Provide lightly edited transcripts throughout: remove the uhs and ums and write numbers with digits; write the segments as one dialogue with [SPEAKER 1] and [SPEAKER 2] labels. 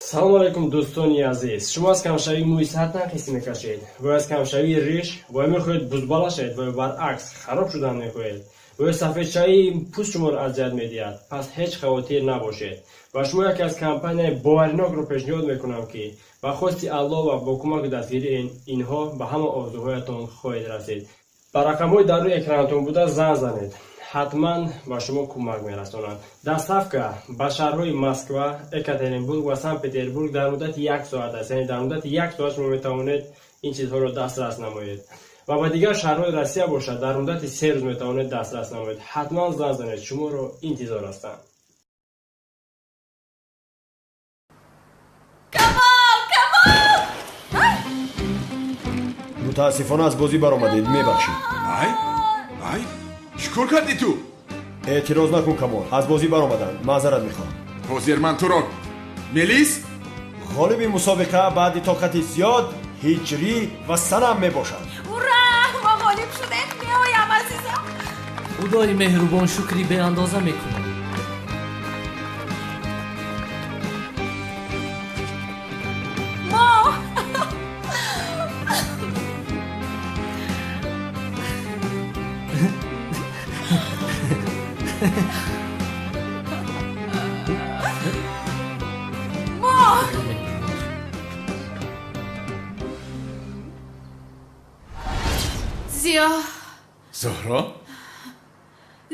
[SPEAKER 1] салом алайкум дӯстони азиз. Шумо аз камшавии мӯи сатан хисӣ мекашед ва аз камшавии риш ва мехоҳед бузбала шавед ва баръакс хароб шудан мехоҳед ва сафедшавии пӯст шуморо азият медиҳад. Пас ҳеҷ хавотир набошед ва шумо яке аз компанияи боваринокро пешниҳод мекунам ки ба хости Аллоҳ ва бо кӯмаки дастгирии инҳо ба ҳама орзуҳоятон хоҳед расид. ба рақамҳои дар рӯи экранатон буда занг занед. ҳатман ба шумо кӯмак мерасонанд. Доставка ба шаҳрҳои Москва, Екатеринбург ва Санкт-Петербург дар муддати 1 соат аст. Яъне дар муддати 1 соат шумо метавонед ин чизҳоро дастрас намоед. ва ба дигар шаҳрҳои Россия бошад, дар муддати 3 рӯз метавонед дастрас намоед. ҳатман занг занед. Шуморо интизор ҳастам.
[SPEAKER 2] мутаассифона аз бозӣ баромадед, мебахшед.
[SPEAKER 3] ай чӣ кор кардӣ ту?
[SPEAKER 2] эътироз накун камол, аз бозӣ баромаданд. маъзарат мехоҳам.
[SPEAKER 3] ҳозир ман туро мелис
[SPEAKER 2] ғолиби мусобиқа баъди тоқати зиёд ҳиҷрӣ ва санам мебошад.
[SPEAKER 4] ура! мо ғолиб шудем. меоям азизам.
[SPEAKER 5] худои меҳрубон шукри беандоза мекунам.
[SPEAKER 4] мо زیا
[SPEAKER 3] زهرا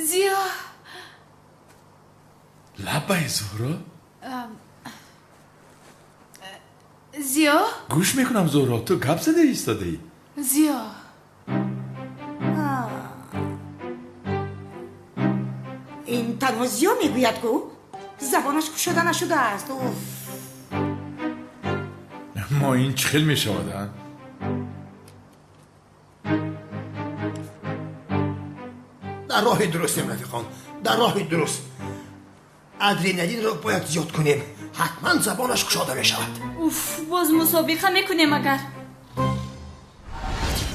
[SPEAKER 4] زیا
[SPEAKER 3] لبای زهرا
[SPEAKER 4] زیا
[SPEAKER 3] گوش میکنم زهرا تو گپ زده ایستاده ای
[SPEAKER 4] زیا
[SPEAKER 6] این تنها زیا میگوید کو زبانش گشاده نشده است. اوف.
[SPEAKER 3] ما این چخل میشود
[SPEAKER 7] در راه درستیم رفیقان، در راه درست. ادرینالین رو باید زیاد کنیم، حتما زبانش گشاده میشود.
[SPEAKER 4] اوف باز مسابقه میکنیم اگر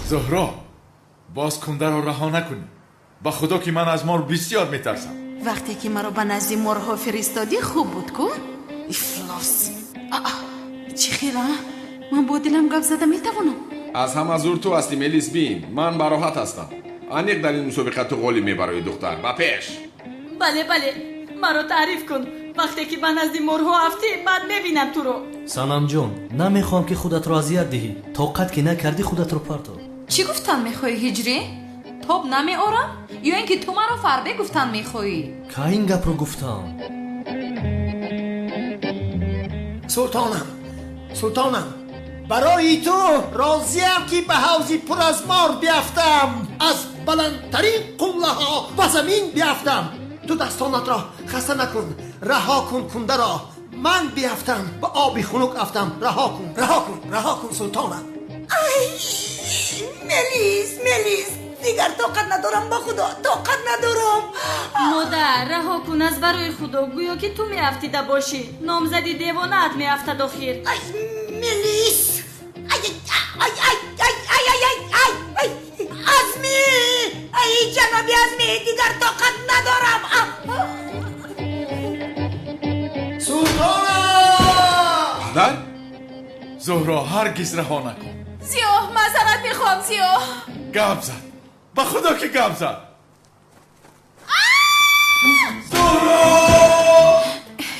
[SPEAKER 3] زهرا باز کنده رو رها نکنی. با خدا که من از مار بسیار میترسم.
[SPEAKER 4] وقتی که مرا به نزد مرها فرستادی خوب بود کو افلاس چی خیره من با دلم گپ زده میتوانم
[SPEAKER 8] از همه زور تو هستی ملیس بین. من براحت هستم. انیق در این مسابقه تو غالی میبرای دختر. با پیش.
[SPEAKER 4] بله مرا تعریف کن. وقتی که به نزد مرها افتی بعد میبینم تو رو.
[SPEAKER 5] санам ҷон, намехоҳам ки худатро азият диҳӣ. тоқат ки накардӣ худатро партов.
[SPEAKER 4] چی گفتن میخوای هجری؟ توب نمیارم؟ یا اینکه تو مرا فربه گفتن میخوایی؟
[SPEAKER 5] ка ин гапро гуфтам?
[SPEAKER 7] سلطانم برای تو راضیم که به حوضی پر از مار بیفتم، از بلندترین قله ها و زمین بیفتم. تو دستانت را خسته نکن، رها کن کنده را. من بیفتم به آبی خنک افتم. رها کن سلطانم.
[SPEAKER 6] ای ملیس دیگر طاقت ندارم، با خدا طاقت ندارم.
[SPEAKER 4] مادر رها کن از برای خدا. گویا که تو میافتیده باشی. نامزدی دیوانت میافتد آخر.
[SPEAKER 6] ای ملیس ای عزمی، ای جنابی عزمی، دیگر طاقت ندارم.
[SPEAKER 7] سلطانم
[SPEAKER 3] پدر زهرا هرگز رها نکن.
[SPEAKER 4] زیا معذرت میخوام زیا.
[SPEAKER 3] گپ زد. با خدا که گپ زد.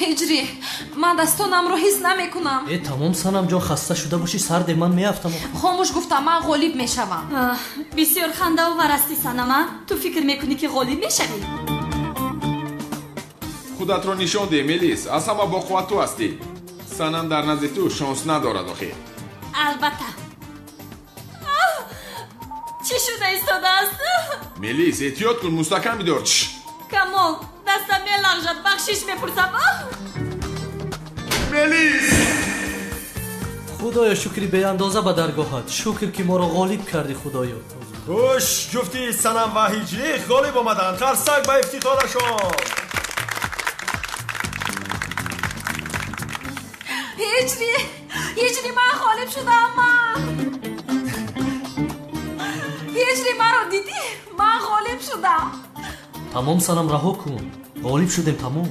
[SPEAKER 4] هجری من دستانم رو حس نمیکنم.
[SPEAKER 5] тамом санам ҷон, хаста шуда бошӣ сарде ман меафтам.
[SPEAKER 4] خاموش گفتم من غالب میشوم. بسیار خنده آور هستی سنما. تو فکر میکنی که غالب میشوی؟
[SPEAKER 8] خودت رو نشان ده ملیس. از همه با قوت تو هستی. سنم در نزد تو شانس ندارد آخه.
[SPEAKER 4] البته. چی شده ایستاده است؟
[SPEAKER 8] ملیس احتیاط کن. مستحکم بدار.
[SPEAKER 4] کمال دستم میلغزد. بخشش میپرسم.
[SPEAKER 3] ملیس
[SPEAKER 5] худоё шукри беандоза ба даргоҳат. шукр ки моро ғолиб кардӣ худоё.
[SPEAKER 2] гӯш ҷуфти санам ва ҳиҷрӣ ғолиб омаданд. қарсак ба ифтиторашон.
[SPEAKER 4] هجری من غالب شدم. هجری مرا دیدی؟ من غالب شدم.
[SPEAKER 5] тамом санам раҳо кун. ғолиб шудем тамом.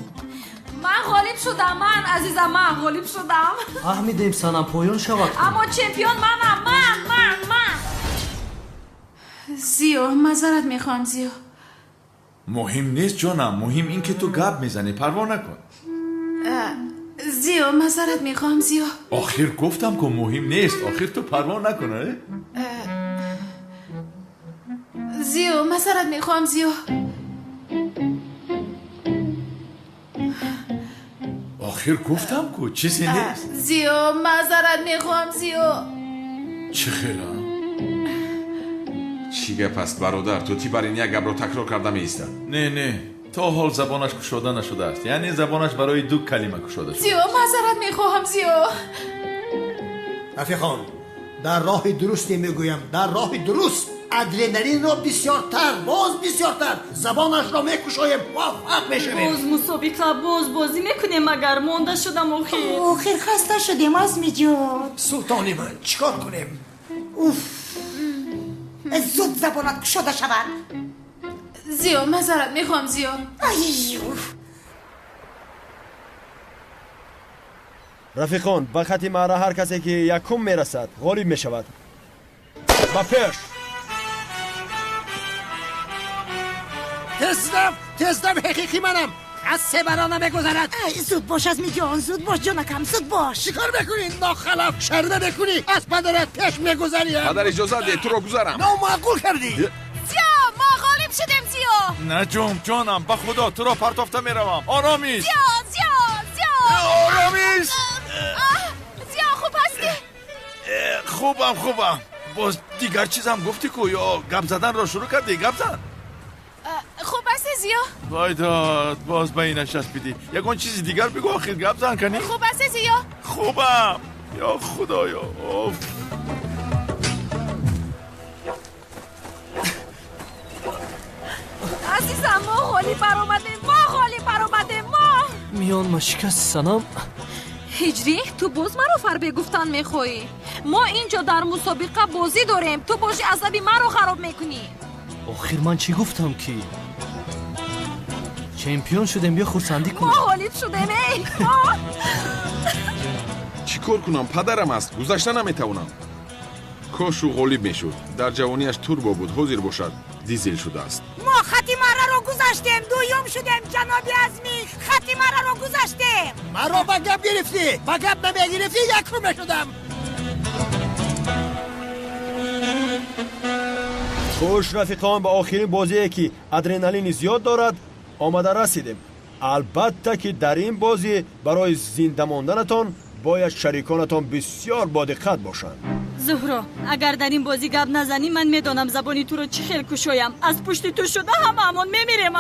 [SPEAKER 4] من غالب
[SPEAKER 9] شدم من عزیزم من غالب شدم
[SPEAKER 5] احمیدیم سنم پایان شود
[SPEAKER 9] اما چمپیون منم من
[SPEAKER 4] زیو معذرت میخوام زیو.
[SPEAKER 3] مهم نیست جانم، مهم این که تو گپ میزنی، پروا نکن.
[SPEAKER 4] زیو معذرت میخوام زیو.
[SPEAKER 3] آخر گفتم که مهم نیست، آخر تو پروا نکن.
[SPEAKER 4] زیو معذرت میخوام زیو.
[SPEAKER 3] آخر گفتم که چیزی نیست.
[SPEAKER 4] زیو معذرت میخوام زیو.
[SPEAKER 3] چه خیرم؟
[SPEAKER 8] چی گپ است برادر؟ تو تی بر این یک گپ رو تکرار کرده میایسته.
[SPEAKER 3] نه تا حال زبانش گشوده نشده است، یعنی زبانش برای دو کلمه گشوده شده.
[SPEAKER 4] زیو معذرت میخوام زیو.
[SPEAKER 7] رفیقان در راه درستی میگویم، در راه درست ادرنالین را بسیارتر زبانش را میکشایم، موفق میشویم.
[SPEAKER 9] باز مسابقه باز بازی میکنیم مگر مونده شدم آخر
[SPEAKER 6] خسته شدیم آزمی جان.
[SPEAKER 7] سلطانی من چیکار کنیم؟
[SPEAKER 6] زود زبانت گشاده شود.
[SPEAKER 4] زیو معذرت میخوام زیو.
[SPEAKER 2] رفیقان به خط معرا هر کسی که یکم میرسد غالب میشود. با پیش
[SPEAKER 7] تزدم حقیقی منم، از سه برانه میگذرد.
[SPEAKER 6] زود باش آزمی جان، زود باش جانکم، زود باش.
[SPEAKER 7] چیکار بکنی؟ ناخلاف شرده بکنی، از پدرت پیش میگذری.
[SPEAKER 8] پدر اجازه ده تو رو گذارم.
[SPEAKER 7] نامعقول کردی.
[SPEAKER 9] زیو ما غالب شدیم زیو.
[SPEAKER 3] نه جانم به خدا تو را پرتافته میروم. آرامیست.
[SPEAKER 9] زیو
[SPEAKER 3] آرامیست.
[SPEAKER 9] زیو خوب هستی؟
[SPEAKER 3] خوبم. باز دیگر چیزم گفتی که یا گپ زدن را شروع کردی؟ گپ زن.
[SPEAKER 9] خوب هستی زیو؟
[SPEAKER 3] وایداد باز به اینش بیدی. یکون چیزی دیگر بگو آخر گپ زن کنی.
[SPEAKER 9] خوب هستی زیو؟
[SPEAKER 3] خوبم. یا خدایا.
[SPEAKER 9] عزیزم ما خالی برآمده ما
[SPEAKER 5] میان مشکست سنم.
[SPEAKER 9] هجری تو باز مرا فربه گفتن میخوایی. ما اینجا در مسابقه بازی داریم، تو باشی عصبی مرا خراب میکنی.
[SPEAKER 5] آخر من چی گفتم که چمپیون شدیم یا خورسندی کنیم؟
[SPEAKER 9] ما غالب شدیم.
[SPEAKER 8] چی کار کنم؟ پدرم است، گذشته نمیتونم. کاش او غالب میشد. در جوانیش توربو بود، حاضر باشد دیزل شده است.
[SPEAKER 6] ما خطی مرا رو گذاشتیم، دویم شدیم جناب عزمی. خطی مرا رو گذاشتیم.
[SPEAKER 7] مرا با گپ گرفتی، با گپ نمیگرفتی یکم شدم.
[SPEAKER 2] خوش رفیقان، به آخرین بازی که ادرنالین زیاد دارد آمده رسیدیم. البته که در این بازی برای زنده ماندنتان باید شریکانتان بسیار با دقت باشند.
[SPEAKER 9] زهرا اگر در این بازی گپ نزنی من میدانم زبانی تو رو چه خیل کشایم. از پشت تو شده همون میمیریم.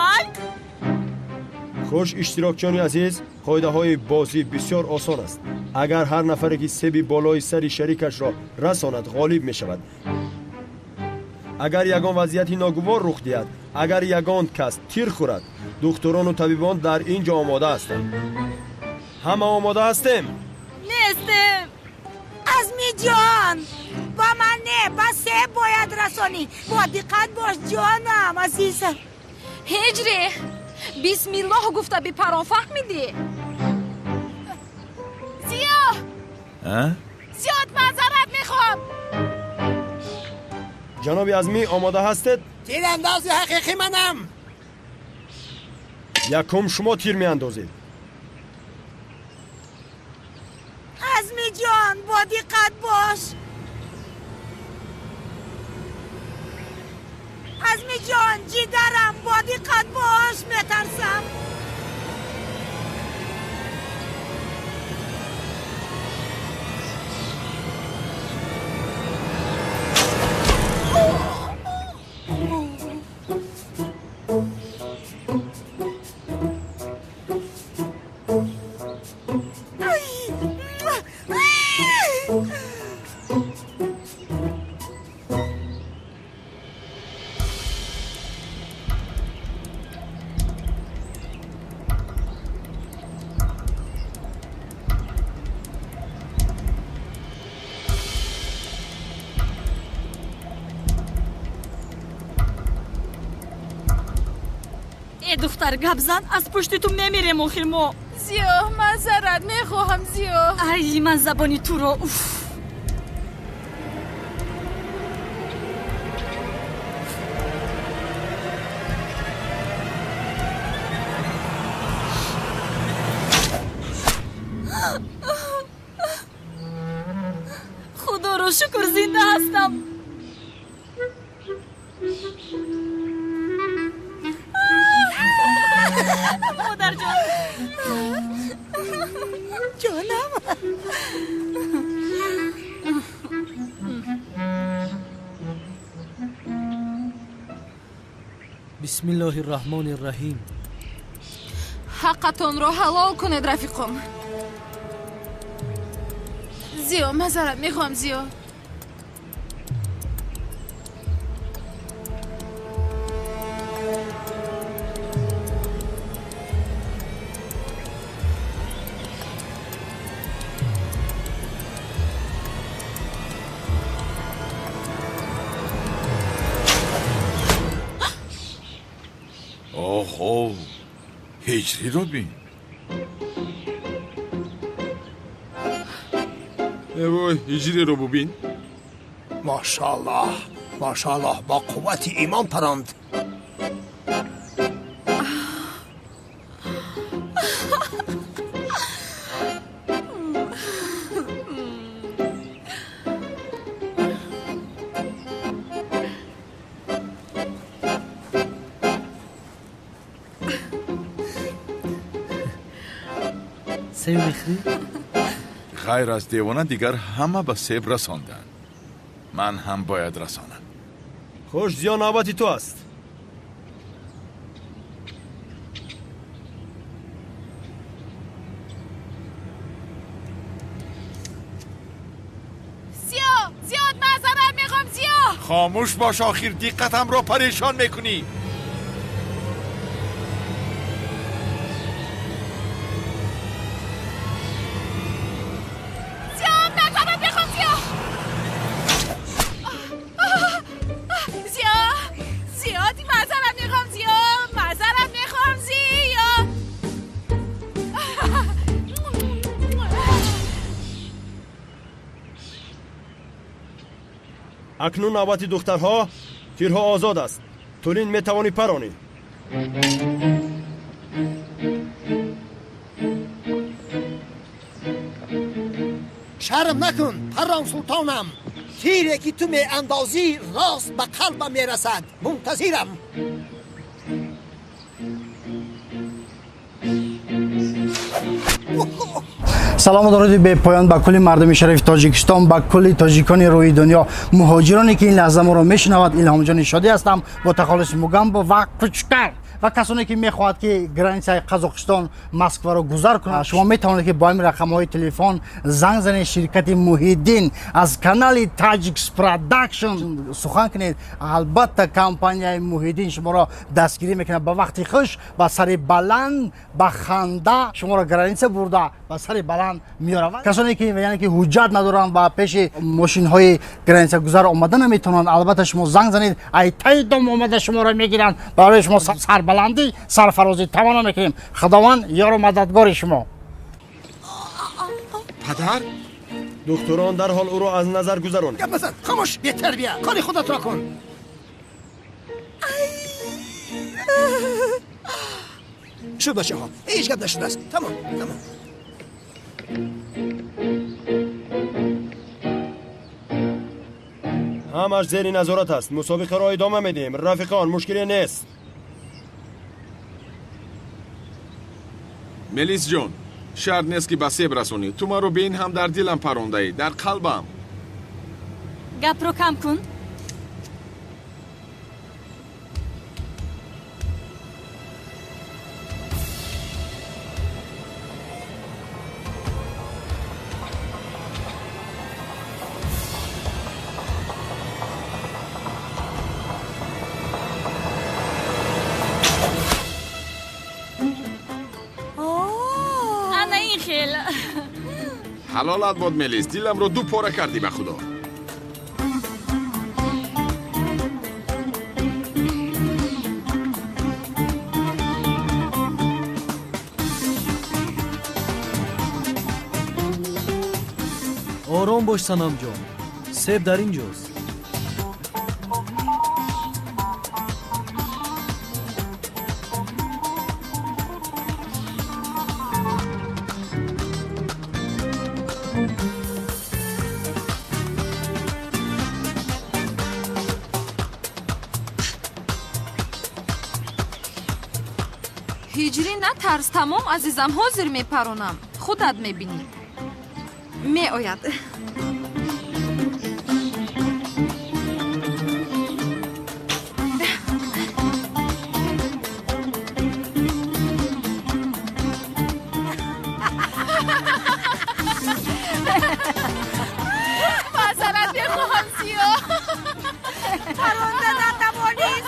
[SPEAKER 2] خوش اشتراکچیان عزیز، قاعده های بازی بسیار آسان است. اگر هر نفری که سبی بالای سر شریکش را رساند غالب می شود. اگر یگان وضعیتی ناگوار رخ دهد، اگر یگان کس تیر خورد، دکتران و طبیبان در اینجا آماده هستند. همه آماده هستیم؟
[SPEAKER 9] نیستیم.
[SPEAKER 6] عزمی جان با من نه، با سه باید رسانی. با دقت باش جانم عزیزم.
[SPEAKER 9] هجری بسم الله گفته بی پران فهمیدی؟ زیاد معذرت میخوام.
[SPEAKER 2] جناب عزمی آماده هستید؟
[SPEAKER 7] تیرانداز حقیقی منم.
[SPEAKER 2] یکم شما تیر می اندازید.
[SPEAKER 6] عزمی جان با دقت باش. عزمی جان جیگرم با دقت باش، میترسم.
[SPEAKER 9] دختر گپ زن، از پشت تو میمیریم آخر ما. زیا معذرت میخواهم زیا.
[SPEAKER 6] ای من زبانی تو رو
[SPEAKER 9] خدا رو شکر زنده هستم. مادر
[SPEAKER 6] جانم.
[SPEAKER 5] بسم الله الرحمن الرحیم.
[SPEAKER 9] حقتون رو حلال کنید رفیقم. زیا معذرت میخوام زیا.
[SPEAKER 3] اوه هجری رو بین.
[SPEAKER 8] وای هجری رو ببین.
[SPEAKER 7] ماشاءالله ماشاءالله با قوت ایمان پراند.
[SPEAKER 5] سیب میخری؟
[SPEAKER 3] غیر از دیوانه دیگر همه به سیب رساندن. من هم باید رسانم.
[SPEAKER 2] خوش زیا نوبتی تو است.
[SPEAKER 9] زیاد معذرت میخوام زیا.
[SPEAKER 3] خاموش باش، آخر دقتم رو پریشان میکنی.
[SPEAKER 2] اکنون نوبت دخترها. تیرها آزاد است. تولین میتوانی پرانی.
[SPEAKER 7] شرم نکن پران سلطانم. تیری که تو می اندازی راست به قلبم می رسد. منتظرم.
[SPEAKER 10] سلام و درود به پایان به کل مردم شریف تاجیکستان، به کل تاجیکان روی دنیا، مهاجرانی که این لحظه ما رو میشنوند. الهام جان شادی هستم با تخلص مگم و کوچکتر و کسانی که میخواهد که گرانسای قزاقستان مسکو رو گذر کنند. شما میتوانید که با این رقم های تلفن زنگ زنید شرکت محیدین از کانال تاجیکس پروداکشن سخن کنید. البته کمپانی محیدین شما را دستگیری میکنه به وقتی خوش، با سر بلند با خنده شما را گرانسه برده با سر بلند میارند. کسانی که یعنی که حجت ندارن و پیش ماشین های گرانسه گذر آمدن نمیتونن، البته شما زنگ زنید ای تایدم اومده شما را میگیرن. برای شما سر بلندی سرفرازی تمام میکنیم. خداوند یار و مددگار شما.
[SPEAKER 8] پدر؟
[SPEAKER 2] دکتران در حال او را از نظر گذران.
[SPEAKER 7] گپ نزن، خاموش، بی تربیه. کاری خودت را کن. شد بچه ها، هیچ گپ نشده است. تمام.
[SPEAKER 2] همش زیر نظارت است. مسابقه را ادامه میدیم. رفیقان مشکلی نیست.
[SPEAKER 8] ملیس جون، شرط نیست که به سیب رسونی. تو ما رو به این هم در دلم پرونده ای، در قلبم.
[SPEAKER 6] گپ رو کم کن.
[SPEAKER 8] حلالت باد ملیس، دلم رو دو پاره کردی به خدا.
[SPEAKER 5] آرام باش صنم جان. سیب در اینجاست.
[SPEAKER 9] هیجری نترس، تمام عزیزم، حاضر میپرونم. خودت میبینی. می آید.
[SPEAKER 6] معذرت میخواهم سیا. پرونده نتوانید.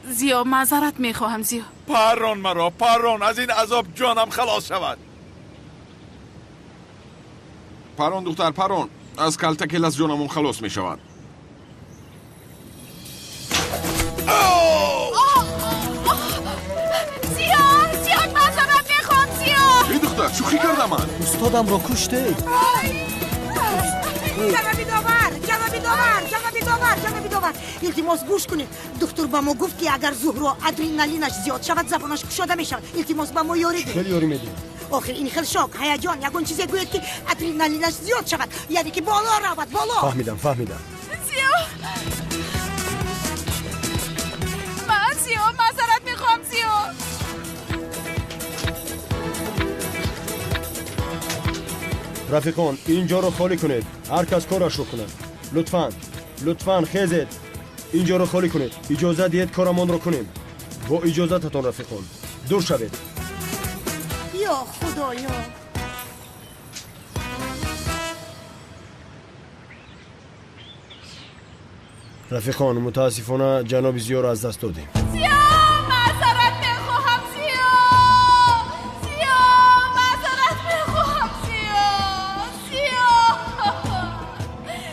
[SPEAKER 4] زیا معذرت میخواهم زیا.
[SPEAKER 3] پران مرا، پران، از این عذاب جانم خلاص شود.
[SPEAKER 8] پران دختر پران، از کلتکل از جانمون خلاص می شود.
[SPEAKER 6] زیا معذرت میخواهم زیا.
[SPEAKER 8] ای دختر شوخی کردم من.
[SPEAKER 5] استادم را کشته.
[SPEAKER 6] جنابی داور التماس گوش کنید. دکتر با ما گفت که اگر زهرا ادرنالینش زیاد شود زبانش گشاده می شود. التماس با ما یاری ده.
[SPEAKER 2] خیلی یاری میدی.
[SPEAKER 6] آخر این خیلی شوک هیجان یگون چیزی گوید که ادرنالینش زیاد شود، یعنی که بالا رود بالا.
[SPEAKER 2] فهمیدم.
[SPEAKER 6] زیا معذرت میخوام زیا.
[SPEAKER 2] رفیقان اینجا رو خالی کنید. هر کس کارش رو کنه. لطفاً خیزید. اینجا رو خالی کنید. اجازه دید کارمان رو کنیم. با اجازتتان رفیقان دور شوید.
[SPEAKER 6] یا خدایا.
[SPEAKER 2] رفیقان متاسفانه جناب زیا را از دست دادیم.
[SPEAKER 6] زیا معذرت میخواهم زیا.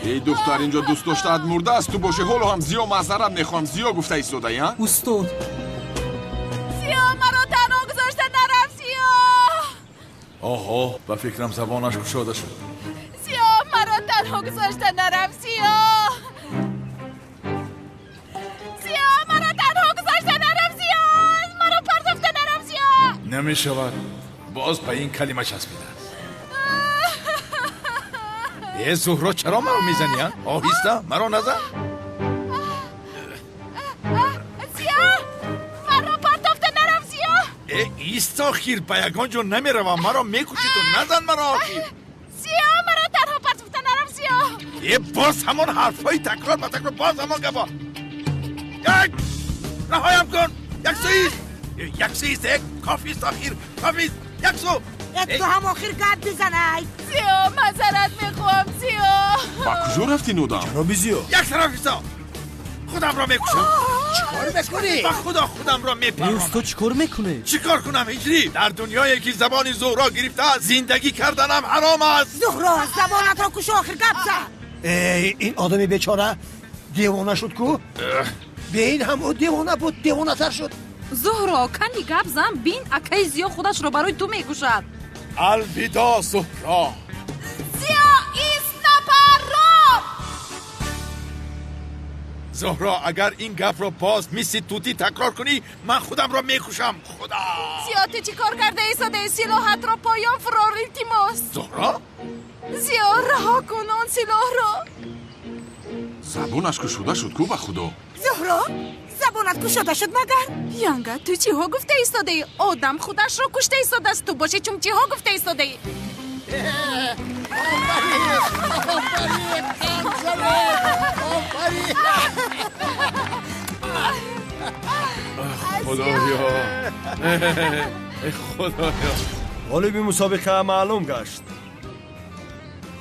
[SPEAKER 8] ای دختر اینجا دوست داشتت مرده است. تو باشه حالا هم زیا معذرت میخوام زیا گفته ایستاده یا؟
[SPEAKER 5] استاد
[SPEAKER 6] زیا مرا تنها گذاشته نرم زیا.
[SPEAKER 3] آها به فکرم زبانش گشاده شد.
[SPEAKER 6] زیا مرا تنها گذاشته نرم زیا. مرا پرتفته نرم زیا.
[SPEAKER 3] نمی شود. باز به این کلمه چسبیده. ای زهرا چرا مرا میزنی؟ آهسته مرا نزن.
[SPEAKER 6] زیا مرا پرتفته نرم زیا.
[SPEAKER 3] ای ایستا خیر بیگان جو نمیروم. مرا میکشی تو نزن مرا آخیر.
[SPEAKER 6] زیا مرا تنها پرتفته نرم زیا.
[SPEAKER 3] ای باز همون حرفای تکرار با تکرار باز همون گفا. یک رهایم کن. یک سویست کافی است آخیر. کافی است یک سو.
[SPEAKER 6] تو هم آخر گرد بزنی. زیا معذرت میخوام زیا.
[SPEAKER 8] با کجا رفتی نودم؟
[SPEAKER 2] جناب زیا
[SPEAKER 3] یک طرف ایستا. خودم را میکشم.
[SPEAKER 7] چیکار میکنی؟
[SPEAKER 3] با خودم را میپرم.
[SPEAKER 5] استاد چیکار میکنه؟
[SPEAKER 3] چیکار کنم هجری؟ در دنیایی که زبان زهرا گرفته زندگی کردنم حرام است.
[SPEAKER 6] زهرا زبانت را کش آخر گپ زن.
[SPEAKER 7] این آدمی بیچاره دیوانه شد کو؟ به این هم او دیوانه بود دیوانه تر شد.
[SPEAKER 9] زهرا کنی گپ زن. بین اکی زیا خودش را برای تو میکشد.
[SPEAKER 3] الوداع زهرا.
[SPEAKER 6] زیا ایست نپرام.
[SPEAKER 3] زهرا اگر این گپ را باز میسی توتی تکرار کنی من خودم را میکشم. خدا.
[SPEAKER 6] زیا تو چی کار کرده ایستاده؟ سلاحت را پایان فرار التماس.
[SPEAKER 3] زهرا
[SPEAKER 6] زیا رها کن آن سلاح را.
[SPEAKER 8] زبونش کشوده شد کو به خدا.
[SPEAKER 6] زهرا زبانت کشاده شد مگر؟ ینگه تو چی ها گفته ایستاده ای؟ آدم خودش را کشته ایستاده است. تو باشه چون چی ها گفته ایستاده ای؟
[SPEAKER 3] خدایا. خدایا.
[SPEAKER 2] غالب مسابقه معلوم گشت.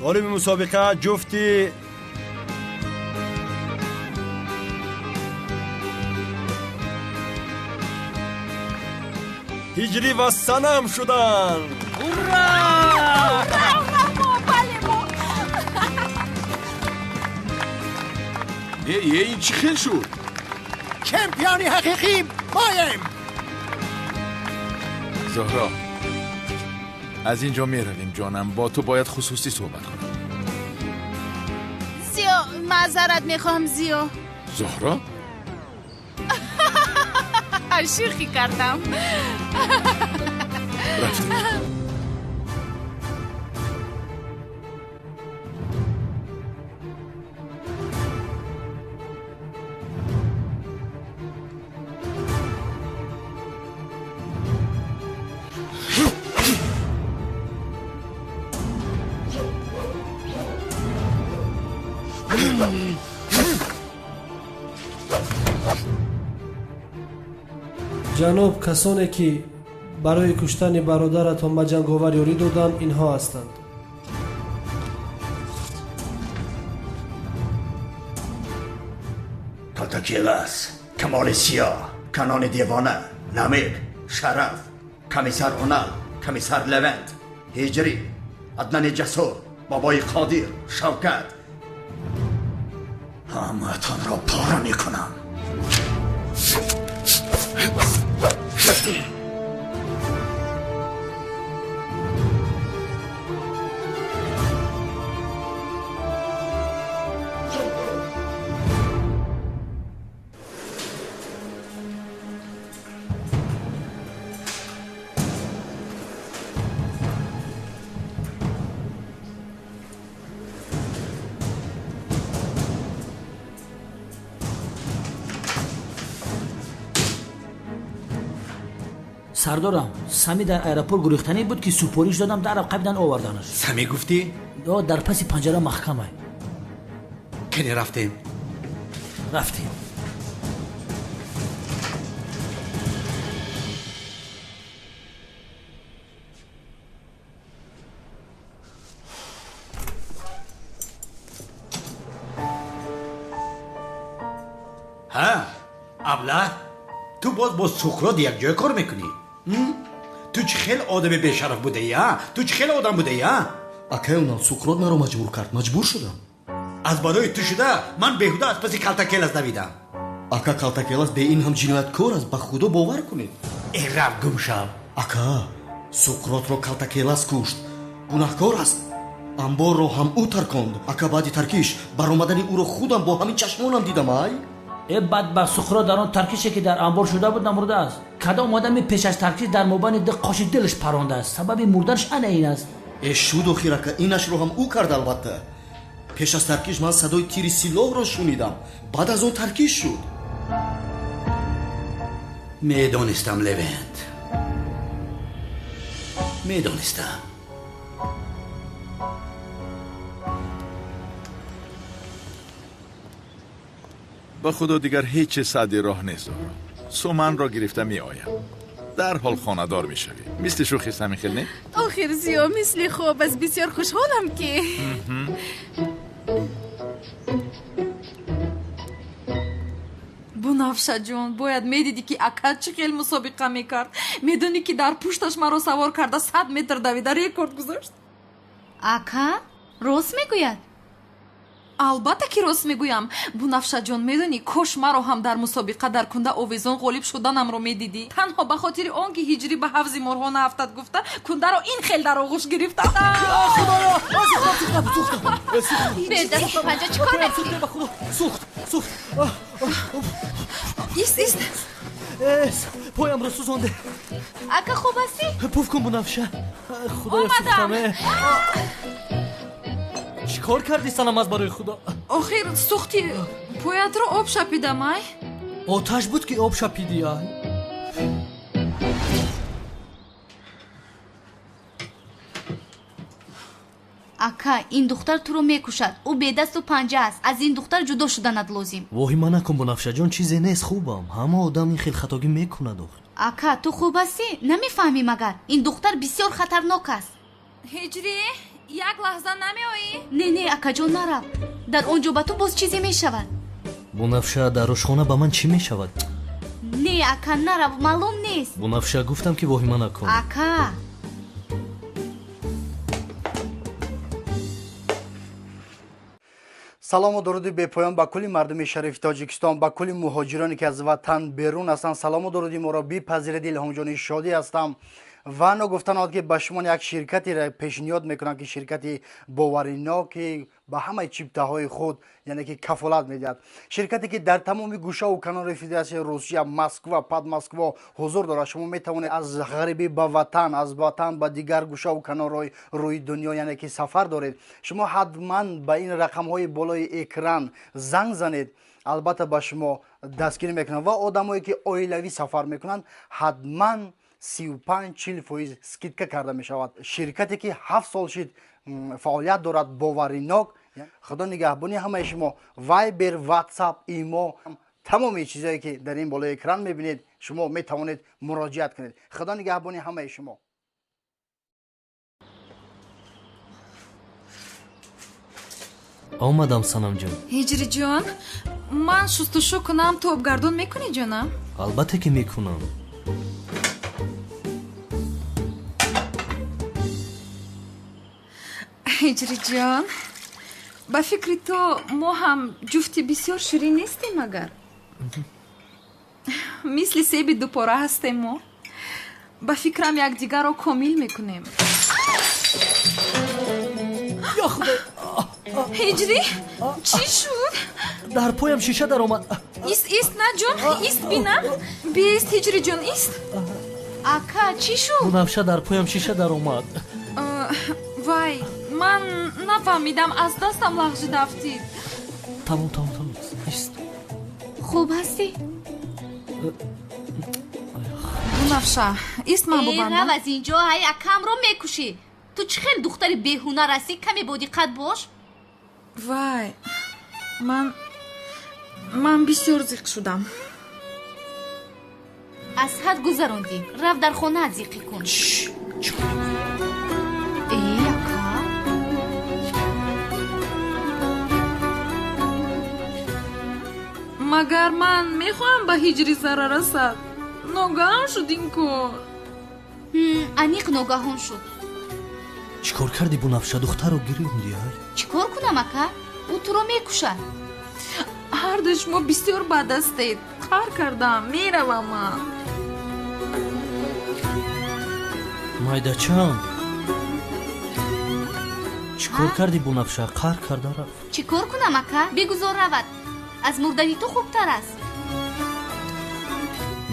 [SPEAKER 2] غالب مسابقه جفتی هجری و صنم شدن.
[SPEAKER 8] این چی خیل شد؟
[SPEAKER 7] چمپیونی حقیقی مایم.
[SPEAKER 8] زهرا از اینجا میرویم جانم. با تو باید خصوصی صحبت کنم.
[SPEAKER 4] زیا معذرت میخوام زیا.
[SPEAKER 8] زهرا
[SPEAKER 4] شوخی کردم.
[SPEAKER 8] رفتیم.
[SPEAKER 5] ҷаноб, касоне ки барои куштани бародаратон ба ҷанговар ёрӣ доданд, инҳо ҳастанд.
[SPEAKER 7] کاتاکیلاس، کمال سیاه، کانان دیوانه، نمیر، شرف، کمیسر اونال، کمیسر لوند، هجری، عدنان جسور، بابای قادر، شوکت، همه‌تان را پاره میکنم.
[SPEAKER 11] سردارم سمی در ایرپورت گریختنی بود که سپوریش دادم در قبضن آوردنش.
[SPEAKER 7] سمی گفتی؟
[SPEAKER 11] در پس پنجره محکمه.
[SPEAKER 7] کی رفتیم؟
[SPEAKER 11] رفتیم.
[SPEAKER 7] ها ابله تو با سقراط یک جای کار میکنی؟ تو چه خیلی آدم بیشرف بوده یا؟ تو چه خیلی آدم بوده یا؟
[SPEAKER 12] اکای اونال سقراط مرا مجبور کرد. مجبور شدم.
[SPEAKER 7] از برای تو شده من بهوده از پس کالتاکیلاس دویدم.
[SPEAKER 12] اکا کالتاکیلاس به این هم جنایتکار است. به خدا باور کنید.
[SPEAKER 7] ای رب گم شو.
[SPEAKER 12] اکا سقراط را کالتاکیلاس کشت. گناهکار است. انبار را هم او ترکاند. اکا بعد ترکیش برآمدن او را خودم با همین چشمانم دیدم. ای
[SPEAKER 11] بدبخت سقراط در آن ترکیشی که در انبار شده بود نمرده است. کدام آدمی پیش از ترکیش در مابین قاش دلش پرانده است. سبب مردنش این است.
[SPEAKER 12] شود و خیرکه اینش رو هم او کرد. البته پیش از ترکیش من صدای تیر سلاح را شنیدم. بعد از اون ترکیش شد.
[SPEAKER 7] میدونستم لوند، میدونستم.
[SPEAKER 8] با خدا دیگر هیچ صدی راه نیست. سومن را گرفته می آیم. در حال خانه‌دار می شوی. مثل شوخی سمی خیل نه؟
[SPEAKER 4] آخر زیا مثل خوب از بسیار خوشحالم که
[SPEAKER 9] بنفشه جون باید میدیدی که اکد چه خیلی مسابقه میکرد. میدونی که در پشتش مرا سوار کرده 100 متر دویده رکورد گذاشت.
[SPEAKER 13] اکا راست میگوید؟
[SPEAKER 9] البته که راست میگویم. بنفشه جون میدونی کاش مرا هم در مسابقه در کنده آویزان غالب شدنم رو میدیدی. تنها به خاطر آنکه هجری به حفظ مرغان نفتد گفته کنده رو این خیلی در آغوش گرفته.
[SPEAKER 13] به دست با پنجه چیکار نکنی؟
[SPEAKER 5] سوخت.
[SPEAKER 9] ایست
[SPEAKER 5] پایم را سوزانده.
[SPEAKER 13] اکا خوب هستی؟
[SPEAKER 5] پوف کن بنفشه. خدایا سوختمه. چیکار کردی سنم از برای خدا؟
[SPEAKER 9] آخر سوختی پایت رو آب شپیدم. ای
[SPEAKER 5] آتش بود که آب شپیدی.
[SPEAKER 13] اکا این دختر تو رو میکشد. او به دست و پنجه است. از این دختر جدا شدنت لازم.
[SPEAKER 5] واهی من نکن بنفشه جان. چیزی نیست. خوبم. همه آدم این خیلی خطاگی میکند.
[SPEAKER 13] اکا تو خوب هستی؟ نمیفهمی مگر این دختر بسیار خطرناک است.
[SPEAKER 9] هجری یک لحظه نمی آیی؟
[SPEAKER 13] نه اکا جان نرو. در اونجا با تو باز چیزی میشود.
[SPEAKER 5] بنفشه در روشخانه با من چی میشود؟
[SPEAKER 13] نه اکا نرو. معلوم نیست.
[SPEAKER 5] بنفشه گفتم که واهی من نکن.
[SPEAKER 13] اکا
[SPEAKER 10] салому дуруди бепоён ба кулли мардуми шарифи тоҷикистон, ба кулли муҳоҷироне ки аз ватан берун ҳастанд. Салому дуруди моро бипазиред. илҳомҷони шодӣ ҳастам ва ногуфтанот ки ба шумо як ширкати пешниҳод мекунам ки ширкати боваринок ки ба ҳамаи чиптаҳои худ яъне ки кафолат медиҳад. ширкате ки дар тамоми гӯшаву канори федератсияи Русия, Москва, Подмосква ҳузур дорад. шумо метавонед аз ғарибӣ ба ватан, аз ватан ба дигар гӯшаву канорҳои рӯи дунё яъне ки сафар доред. шумо ҳатман ба ин рақамҳои болои экран занг занед. албатта ба шумо дастгирӣ мекунанд ва одамое ки оилавӣ сафар мекунанд ҳатман 35-40% скидка карда мешавад. ширкате ки 7 сол шид фаъолият дорад, боваринок. худо нигаҳбони ҳамаи шумо. вайбер, ватсап, имо, тамоми чизое ки дар ин болои экран мебинед шумо метавонед муроҷиат кунед. худо нигаҳбони ҳамаи шумо.
[SPEAKER 14] омадам санамҷон.
[SPEAKER 9] ҳиҷриҷон, ман шустушӯ кунам, ту обгардон мекунӣ ҷонам?
[SPEAKER 14] албатта ки мекунам.
[SPEAKER 9] ҳиҷриҷон, ба фикри то мо ҳам ҷуфти бисёр ширин нестем агар? мисли себи дупора ҳастем мо. ба фикрам якдигарро комил мекунем. ҳиҷрӣ, чӣ шуд?
[SPEAKER 14] дар поям шиша даромад.
[SPEAKER 9] Ист наҷон, ист бинам. Бист ҳиҷриҷон, ист.
[SPEAKER 13] ака чӣ шуд?
[SPEAKER 14] бунафша дар поям шиша даромад.
[SPEAKER 9] вай, ман нафаҳмидам, аз дастам лағжида афтид.
[SPEAKER 14] тамом ист.
[SPEAKER 13] хуб ҳастӣ?
[SPEAKER 9] бунафша, ист ман бубандам.
[SPEAKER 13] рав аз инҷо, ҳай акамро мекушӣ. ту чӣ хел духтари беҳунар ҳастӣ? каме бодиққат бош.
[SPEAKER 9] вай, ман бисёр зиқ шудам.
[SPEAKER 13] аз ҳад гузарондӣ. рав дар хонаат зиқӣ кун.
[SPEAKER 9] магар ман мехоҳам ба ҳиҷрӣ зарар расад? ногаҳон шуд ин кор.
[SPEAKER 13] аниқ ногаҳон шуд.
[SPEAKER 14] чӣ кор кардӣ бунафша? духтарро гирёндӣ?
[SPEAKER 13] чӣ кор кунам ака? ӯ туро мекушад.
[SPEAKER 9] ҳарду шумо бисёр бад ҳастед. қаҳр кардам, меравам ман.
[SPEAKER 14] майдачам, чӣ кор кардӣ бунафша? қаҳр карда рафт.
[SPEAKER 13] чӣ кор кунам ака? бигузор равад. аз мурдаи ту хубтар аст.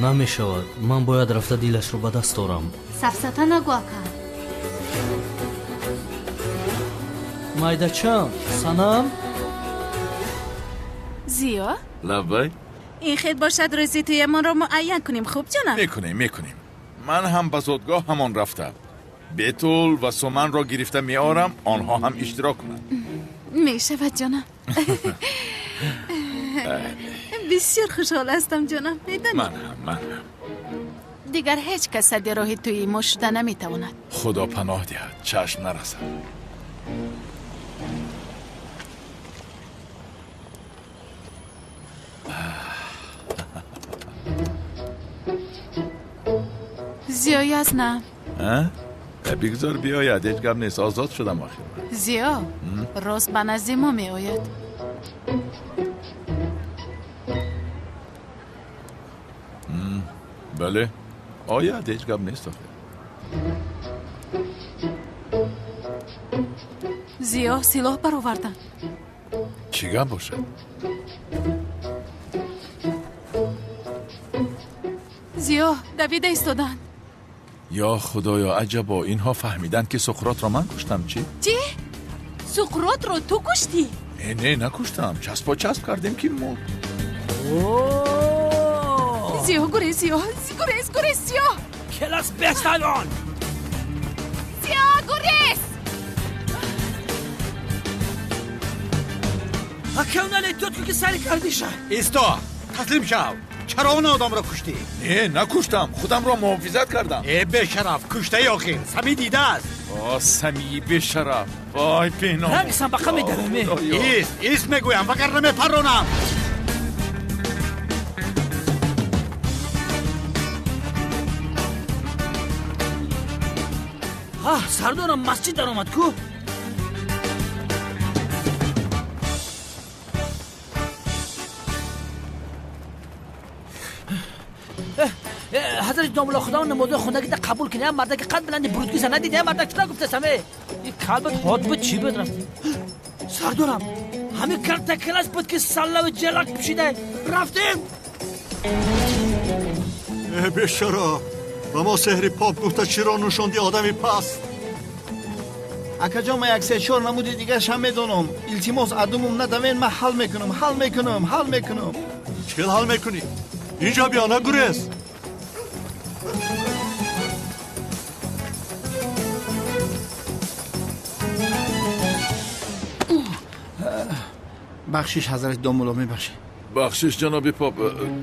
[SPEAKER 14] намешавад. ман бояд рафта дилашро ба даст орам.
[SPEAKER 13] сафсата нагӯ ака.
[SPEAKER 14] майдачам, санам.
[SPEAKER 6] зиё,
[SPEAKER 3] лаббай.
[SPEAKER 6] ин хел бошад рӯзи тӯямонро муайян кунем. хуб ҷонам?
[SPEAKER 3] мекунем. ман ҳам ба зодгоҳ ҳамон рафтам. бетул ва суманро гирифта меорам, онҳо ҳам иштирок кунанд.
[SPEAKER 6] мешавад ҷонам. бисёр хушҳол ҳастам ҷонам. медонӣ
[SPEAKER 3] ман ҳам
[SPEAKER 6] дигар ҳеҷ кас садди роҳи тӯи мо шуда наметавонад.
[SPEAKER 3] худо паноҳ диҳад, чашм нарасад.
[SPEAKER 6] зиёяз на.
[SPEAKER 3] бигзор биёяд, ҳеҷ гап нест. озод шудам охир.
[SPEAKER 6] зиё, рост ба назди мо меояд.
[SPEAKER 3] бале, ояд, ҳеҷ гап нест охир.
[SPEAKER 6] зиё, силоҳ баровардан.
[SPEAKER 3] чӣ гап бошад?
[SPEAKER 6] зиё, давида истоданд.
[SPEAKER 3] ё худоё, аҷабо, инҳо фаҳмиданд ки суқротро ман куштам. чӣ?
[SPEAKER 6] суқротро ту куштӣ?
[SPEAKER 3] не накуштам. часпо часп кардем ки мурд.
[SPEAKER 6] зиё, гурез, зиё. гурез, зиё.
[SPEAKER 11] келас бешталон.
[SPEAKER 6] зиё, гурез.
[SPEAKER 11] акавнале тутку ки сари кардиша.
[SPEAKER 7] исто, таслим шав. чаро он одамро куштӣ?
[SPEAKER 3] не накуштам, худамро муҳофизат кардам.
[SPEAKER 7] бешараф, куштаи охир. самӣ дидааст.
[SPEAKER 3] самии бешараф. вой пинҳон.
[SPEAKER 11] рангсан ба қами даруме.
[SPEAKER 7] ист мегӯям, вагарна мепаронам.
[SPEAKER 11] сардорам масҷид даромад ку. حضرت داملا خدا نماز خوندگی تا قبول کنی. مردا که قد بلندی برودگی زنه دیدی. مردا چرا گفته سمه این قلبت هات بود چی بود رفتی سردارم همین کرتا کلاس بود که سلا و جلک پوشیده رفتیم.
[SPEAKER 14] بیچاره و ما سحری پاپ گفته چرا نشوندی آدمی پست.
[SPEAKER 7] اکا جان من یک سه چهار نمودی دیگه هم میدونم. التماس ادومم ندامین من حل میکنم.
[SPEAKER 14] چیل حل میکنی؟ اینجا بیا نگریز.
[SPEAKER 7] بخشش حضرت دامولا میبخشی.
[SPEAKER 8] بخشش جناب پاپ.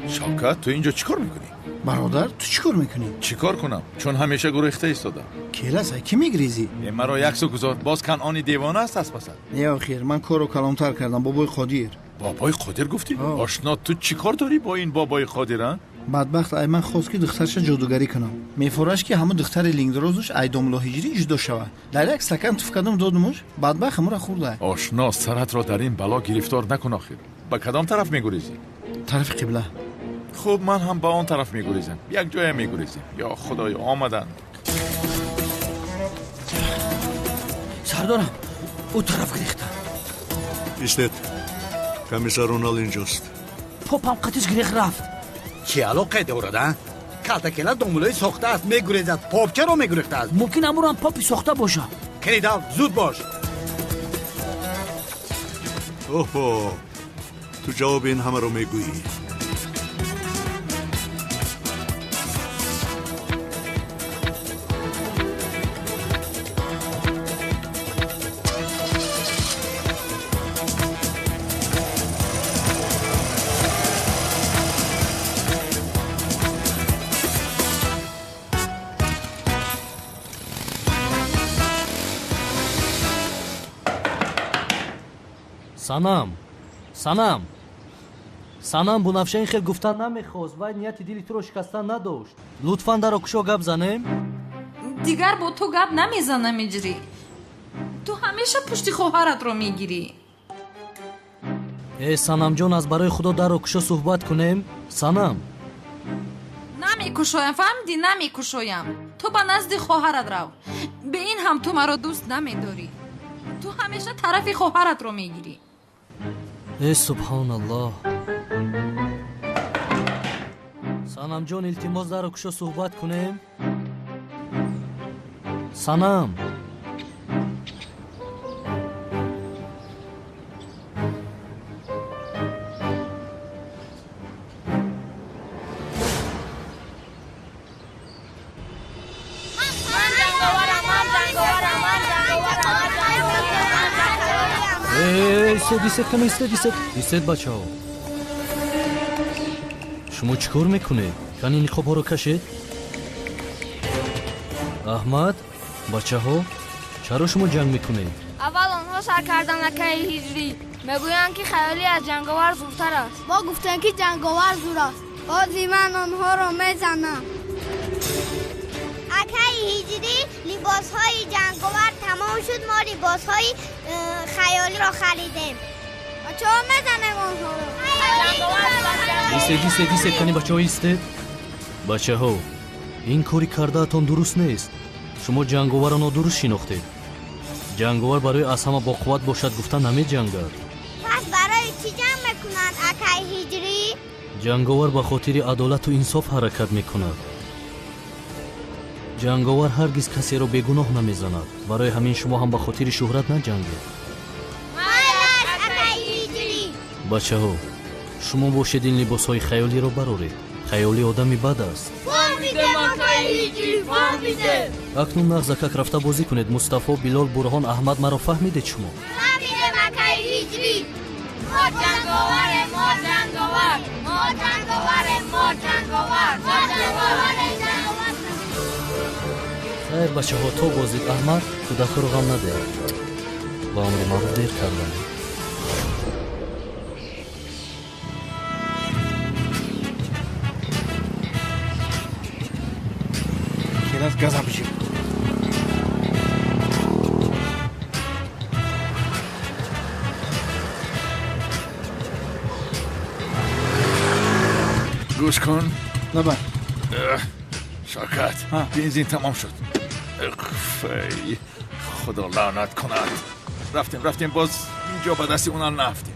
[SPEAKER 8] شوکت تو اینجا چیکار میکنی؟
[SPEAKER 7] برادر تو چیکار میکنی؟
[SPEAKER 8] چیکار کنم؟ چون همیشه گریخته ایستادم.
[SPEAKER 7] کلاس کی میگریزی؟
[SPEAKER 8] مرا یک سو گذار. باز کنعانی دیوانه است اساسا.
[SPEAKER 7] نه خیر من کارو کلانتر کردم. بابای قادر.
[SPEAKER 8] بابای قادر گفتی؟ آشنا تو چیکار داری با این بابای قادر؟
[SPEAKER 7] بدبخت ای من خواست که دخترش جادوگری کنم. میفورش که همه دختر لینگدروزش ای داملا هجری جدا شود. در یک سکند فکردم دادمش. بدبخت مرا خورده.
[SPEAKER 8] آشنا سرت را در این بلا گرفتار نکن آخر. به کدام طرف میگریزی؟
[SPEAKER 7] طرف قبله.
[SPEAKER 8] خب من هم با آن طرف میگریزم. یک جای میگریزیم. یا خدایا آمدن.
[SPEAKER 11] سردارم او طرف گریختن.
[SPEAKER 14] ایستید. کمیسر رونال اینجاست.
[SPEAKER 11] پاپم قطیش گریخ رفت.
[SPEAKER 15] چی علاقه دارد؟ کلتکلا دامولای ساخته است میگریزد. پاپ چرا میگریخته است؟
[SPEAKER 11] ممکن امور هم پاپی ساخته باشه.
[SPEAKER 15] کلیدال زود باش.
[SPEAKER 14] اوه تو جواب این همه رو میگویی.
[SPEAKER 16] санам бунафша ин хел гуфтан намехост. вай нияти дили туро шикастан надошт. лутфан дар окушо гап занем.
[SPEAKER 9] дигар бо ту гап намезанам иҷри. ту ҳамеша пушти хоҳаратро мегирӣ.
[SPEAKER 16] санамҷон аз барои худо дар окушо суҳбат кунем. санам
[SPEAKER 9] намекушоям, фаҳмидӣ, намекушоям. ту ба назди хоҳарат рав. бе ин ҳам ту маро дӯст намедорӣ. ту ҳамеша тарафи хоҳаратро мегирӣ.
[SPEAKER 16] субҳаналлоҳ. санамҷон илтимос дар окушо суҳбат кунем. санам истед бачаҳо. шумо чӣ кор мекунед? кани ниқобҳоро кашед. аҳмад, бачаҳо, чаро шумо ҷанг мекунед?
[SPEAKER 17] аввал онҳо саркарданакаи ҳиҷрӣ мегӯянд ки хаёли аз ҷанговар зуртар аст.
[SPEAKER 18] мо гуфтем ки ҷанговар зур аст. бози ман онҳоро мезанам.
[SPEAKER 19] акаи ҳиҷрӣ либосҳои ҷанговар тамом шуд. мо либосҳои хаёлиро харидем.
[SPEAKER 18] бачаҳо мезанем онҳоро.
[SPEAKER 16] истед кани бачаҳо истед. бачаҳо ин кори кардаатон дуруст нест. шумо ҷанговарро нодуруст шинохтед. ҷанговар барои аз ҳама боқувват бошад гуфта намеҷангад.
[SPEAKER 19] пас барои чӣ ҷанг мекунанд акаи ҳиҷрӣ?
[SPEAKER 16] ҷанговар ба хотири адолату инсоф ҳаракат мекунад. ҷанговар ҳаргиз касеро бегуноҳ намезанад. барои ҳамин шумо ҳам ба хотири шӯҳрат наҷангед. бачаҳо шумо бошед ин либосҳои хаёлиро бароред. хаёли одами бад аст. акнун нағзакак рафта бозӣ кунед. мустафо, билол, бурҳон, аҳмад маро фаҳмидед шумо? хайр бачаҳо, то бозид. аҳмад, кӯдакҳоро ғам надеҳед. ба амри маъруф дер кардам.
[SPEAKER 7] Biraz gaz yapacağım.
[SPEAKER 8] گوش کن.
[SPEAKER 7] نبا.
[SPEAKER 3] شاکت بنزین تمام شد. فی خدا لعنت کند. رفتیم باز اینجا به دست اونا نفتیم.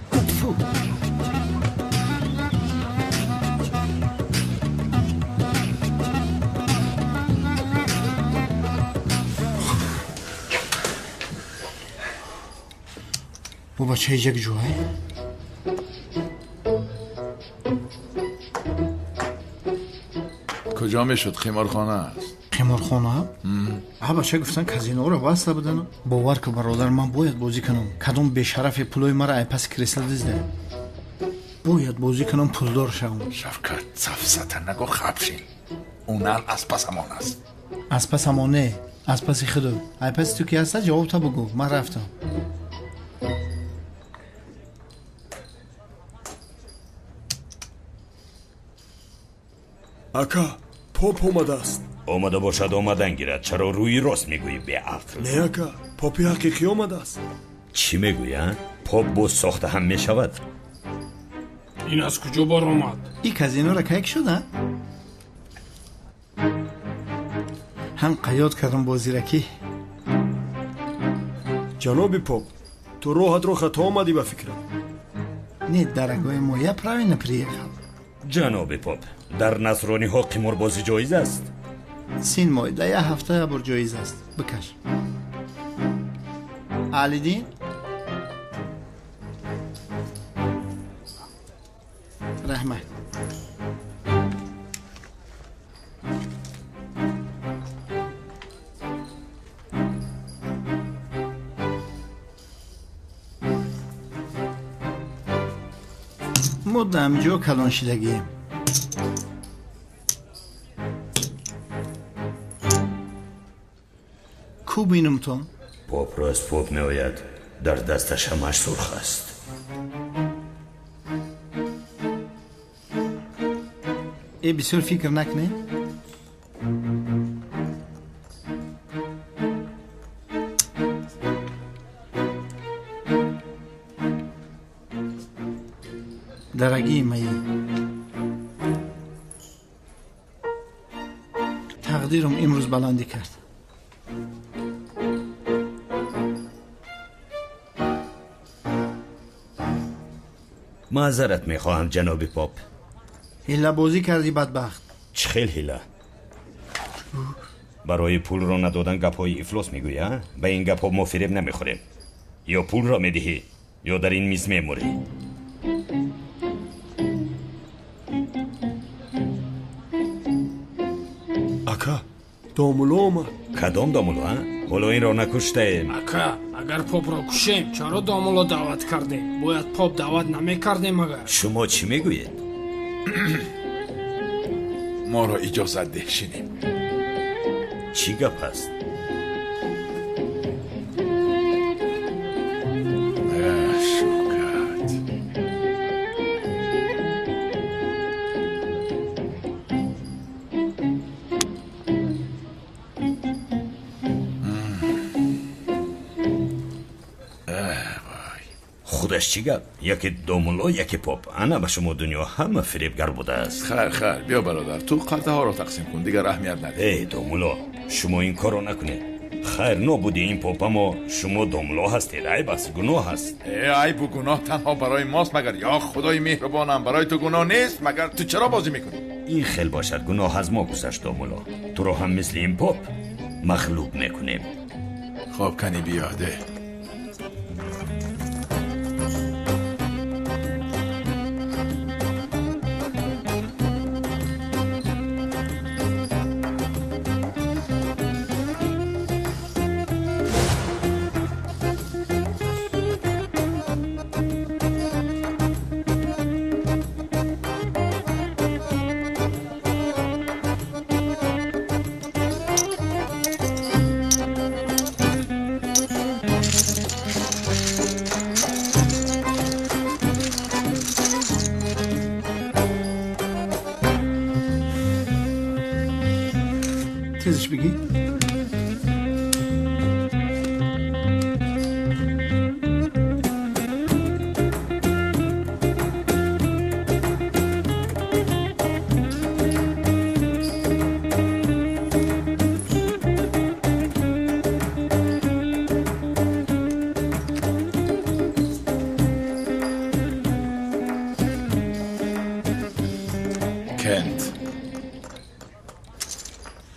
[SPEAKER 10] bu bachcha yiyecek joy.
[SPEAKER 3] کجا میشد؟ خمارخانه است.
[SPEAKER 10] خمارخانه؟ ها بچه گفتن کازینو رو واسطه بدن. باور که برادر من باید بازی کنم. کدوم بی‌شرف پولای مرا ای پس کریستال دیزده. باید بازی کنم پولدار شوم.
[SPEAKER 3] شفقت سفسطه نگو خبشین. اونال از پس امان است.
[SPEAKER 10] از پس امانه. از پس خدا. ای پس تو کی هسته جواب تا بگو. من رفتم.
[SPEAKER 2] اکا پاپ اومده است.
[SPEAKER 20] اومده باشد اومدن گیرد. چرا روی راست میگویی به عقل؟
[SPEAKER 2] نه اکا پاپی حقیقی اومده است.
[SPEAKER 20] چی میگویی؟ پاپ باز ساخته هم میشود.
[SPEAKER 1] این از کجا بار اومد؟
[SPEAKER 10] این کازینو را که شده؟ هم قیاد کردم بازی را کی؟
[SPEAKER 2] جناب پاپ تو راحت رو خطا آمدی به فکرم.
[SPEAKER 10] نه درگاه مایه پراوی نپریخ.
[SPEAKER 20] جناب پاپ در نصرانی ها قمار بازی جایز است.
[SPEAKER 10] سین مای در یه هفته بر جایز است. بکش علیدین رحمت مدام جو کلان شدگیم. کو بینم تو؟
[SPEAKER 20] پاپ را از پاپ می آید. در دستش همش سرخ است.
[SPEAKER 10] ای بسیار فکر نکنه؟ درگی مایی تقدیرم امروز بلندی کرد.
[SPEAKER 20] معذرت میخواهم جناب پاپ.
[SPEAKER 10] هیله بازی کردی بدبخت.
[SPEAKER 20] چه خیل هیله؟ برای پول را ندادن گپای افلاس میگویی؟ به این گپا ما فریب نمیخوریم. یا پول را میدهی یا در این میز میموری.
[SPEAKER 2] اکا دامولو آمد.
[SPEAKER 20] کدام دامولو؟ حالا این را نکشته.
[SPEAKER 1] اکا اگر پاپ را کشیم چرا دامولو دعوت کردیم؟ باید پاپ دعوت نمیکردیم اگر.
[SPEAKER 20] شما چی میگویید؟
[SPEAKER 3] ما را اجازت ده شینیم.
[SPEAKER 20] چی گپ است؟ خودش چی گپ؟ یکی دومولو یکی پاپ. انا به شما دنیا همه فریبگر بوده است.
[SPEAKER 3] خیر بیا برادر تو قرضه ها رو تقسیم کن دیگر اهمیت نده.
[SPEAKER 20] ای دومولو شما این کارو نکنید. خیر نبودی این پاپ اما شما دومولو هستید. ای بس گناه هست.
[SPEAKER 3] ای بو گناه تنها برای ماست مگر یا خدای مهربانم برای تو گناه نیست مگر تو چرا بازی میکنی؟
[SPEAKER 20] این خیل باشد گناه از ما گذشت دومولو. تو رو هم مثل این پاپ مخلوق میکنیم.
[SPEAKER 3] خب کنی بیاده.
[SPEAKER 10] تیزش بگی؟
[SPEAKER 3] خند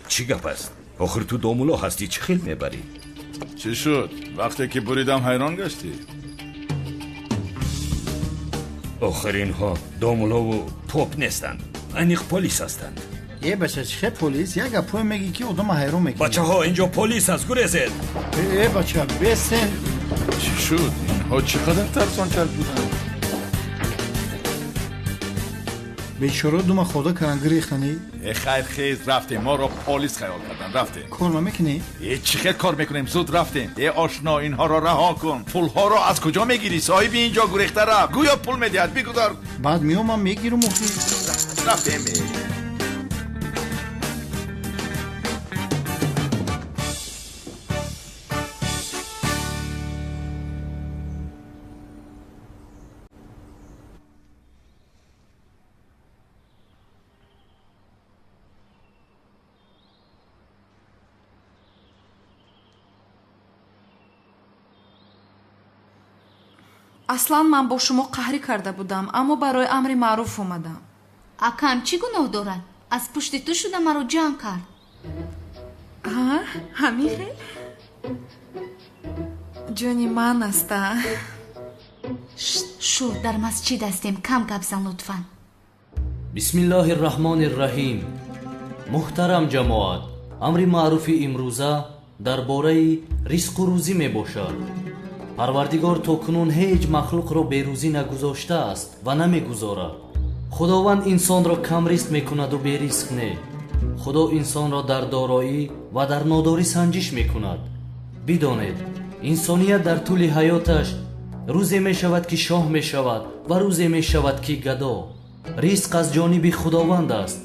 [SPEAKER 20] چی گپ است؟ آخر تو دومولو هستی چی خیل میبری؟
[SPEAKER 3] چی شد؟ وقتی که بریدم حیران گشتی؟
[SPEAKER 20] آخر اینها دومولو و توپ نیستند، انیق پلیس هستند.
[SPEAKER 10] یه بچه چه پلیس؟ یک گپوی میگی که آدم حیران میکنه.
[SPEAKER 20] بچه ها اینجا پلیس هست، گریزید.
[SPEAKER 10] بچه بسن.
[SPEAKER 3] چی شد؟ اینها چقدر ترسان کرد بودن؟
[SPEAKER 10] بیچاره دوم خدا کردن گریختنی؟
[SPEAKER 3] خیر خیز رفتیم، ما رو پلیس خیال کردن رفتیم.
[SPEAKER 10] کار نمیکنی؟
[SPEAKER 3] چی خیلی کار میکنیم، زود رفتیم. آشنا اینها را رها کن. پول ها را از کجا میگیری؟ صاحب اینجا گریخته رفت، گویا پول میدهد، بگذار.
[SPEAKER 10] بعد میام میگیرم مخی.
[SPEAKER 3] رفتیم.
[SPEAKER 9] аслан ман бо шумо қаҳрӣ карда будам, аммо барои амри маъруф омадам.
[SPEAKER 13] акам чӣ гуноҳ дорад? аз пушти ту шуда маро ҷамъ кард.
[SPEAKER 9] ҳамин хел ҷони ман аста.
[SPEAKER 13] шӯ дар масҷид ҳастем, кам гап зан лутфан.
[SPEAKER 16] бисмиллоҳи рраҳмони рраҳим. муҳтарам ҷамоат, амри маъруфи имрӯза дар бораи ризқу рӯзӣ мебошад. парвардигор то кунун ҳеҷ махлуқро берӯзӣ нагузоштааст ва намегузорад. худованд инсонро камризқ мекунаду беризқ не. худо инсонро дар дороӣ ва дар нодорӣ санҷиш мекунад. бидонед, инсоният дар тӯли ҳаёташ рӯзе мешавад ки шоҳ мешавад ва рӯзе мешавад ки гадо. ризқ аз ҷониби худованд аст.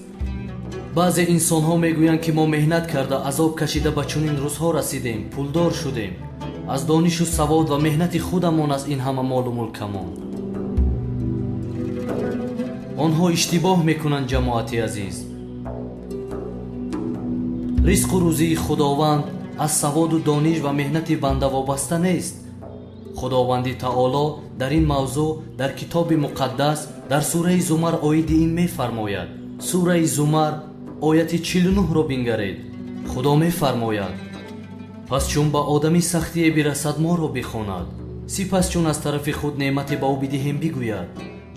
[SPEAKER 16] баъзе инсонҳо мегӯянд ки мо меҳнат карда азоб кашида ба чунин рӯзҳо расидем, пулдор шудем. аз донишу савод ва меҳнати худамон аст ин ҳама молу мулкамон. онҳо иштибоҳ мекунанд ҷамоати азиз. ризқу рӯзии худованд аз саводу дониш ва меҳнати банда вобаста нест. худованди таоло дар ин мавзӯъ дар китоби муқаддас дар сураи зумар оиди ин мефармояд. сураи зумар ояти 49-ро бингаред. худо мефармояд: пас чун ба одамӣ сахтие бирасад моро бихонад, сипас чун аз тарафи худ неъмате ба ӯ бидиҳем бигӯяд: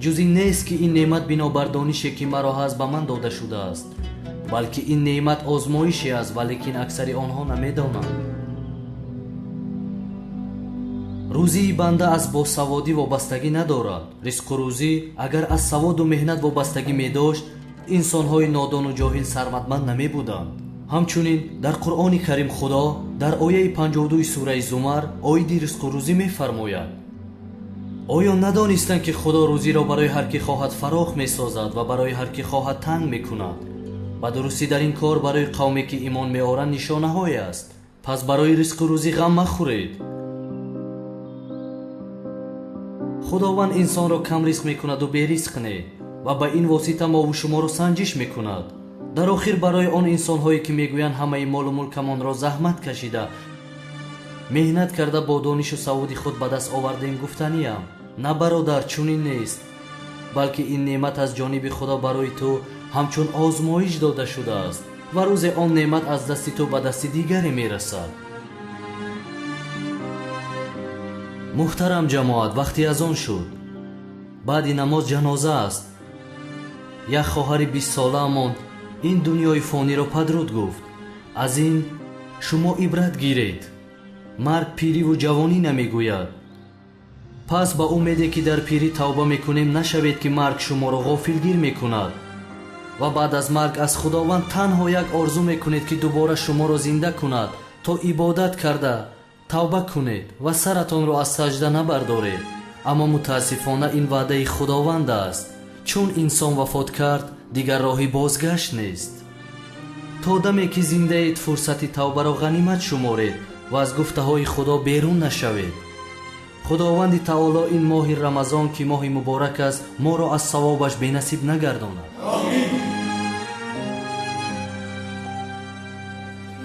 [SPEAKER 16] ҷуз ин нест ки ин неъмат бинобар донише ки маро ҳаст ба ман дода шудааст, балки ин неъмат озмоише аст, валекин аксари онҳо намедонанд. рӯзии банда аз босаводӣ вобастагӣ надорад. ризқу рӯзӣ агар аз саводу меҳнат вобастагӣ медошт, инсонҳои нодону ҷоҳил сарватманд намебуданд. ҳамчунин дар қуръони карим худо дар ояи 52 сураи зумар оиди ризқу рӯзӣ мефармояд: оё надонистанд ки худо рӯзиро барои ҳар ки хоҳад фарох месозад ва барои ҳар ки хоҳад танг мекунад. ба дурустӣ дар ин кор барои қавме ки имон меоранд нишонаҳое аст. пас барои ризқу рӯзӣ ғам махӯред. худованд инсонро камризқ мекунаду беризқ не, ва ба ин восита мову шуморо санҷиш мекунад. дар охир барои он инсонҳое ки мегӯянд ҳамаи молу мулкамонро заҳмат кашида меҳнат карда бо донишу саводи худ ба даст овардем гуфтаниям: на бародар, чунин нест, балки ин неъмат аз ҷониби худо барои ту ҳамчун озмоиш дода шудааст ва рӯзе он неъмат аз дасти ту ба дасти дигаре мерасад. муҳтарам ҷамоат, вақти азон шуд. баъди намоз ҷаноза аст. як хоҳари 20 солаамон ин дунёи фониро падруд гуфт. аз ин шумо ибрат гиред. марг пириву ҷавонӣ намегӯяд. пас ба умеде ки дар пирӣ тавба мекунем, нашавед ки марг шуморо ғофилгир мекунад ва баъд аз марг аз худованд танҳо як орзу мекунед ки дубора шуморо зинда кунад, то ибодат карда тавба кунед ва саратонро аз саҷда набардоред. аммо мутаассифона ин ваъдаи худованд аст. чун инсон вафот кард, дигар роҳи бозгашт нест. то даме ки зиндаед, фурсати тавбаро ғанимат шуморед ва аз гуфтаҳои худо берун нашавед. худованди таоло ин моҳи рамазон ки моҳи муборак аст, моро аз савобаш бенасиб нагардонад.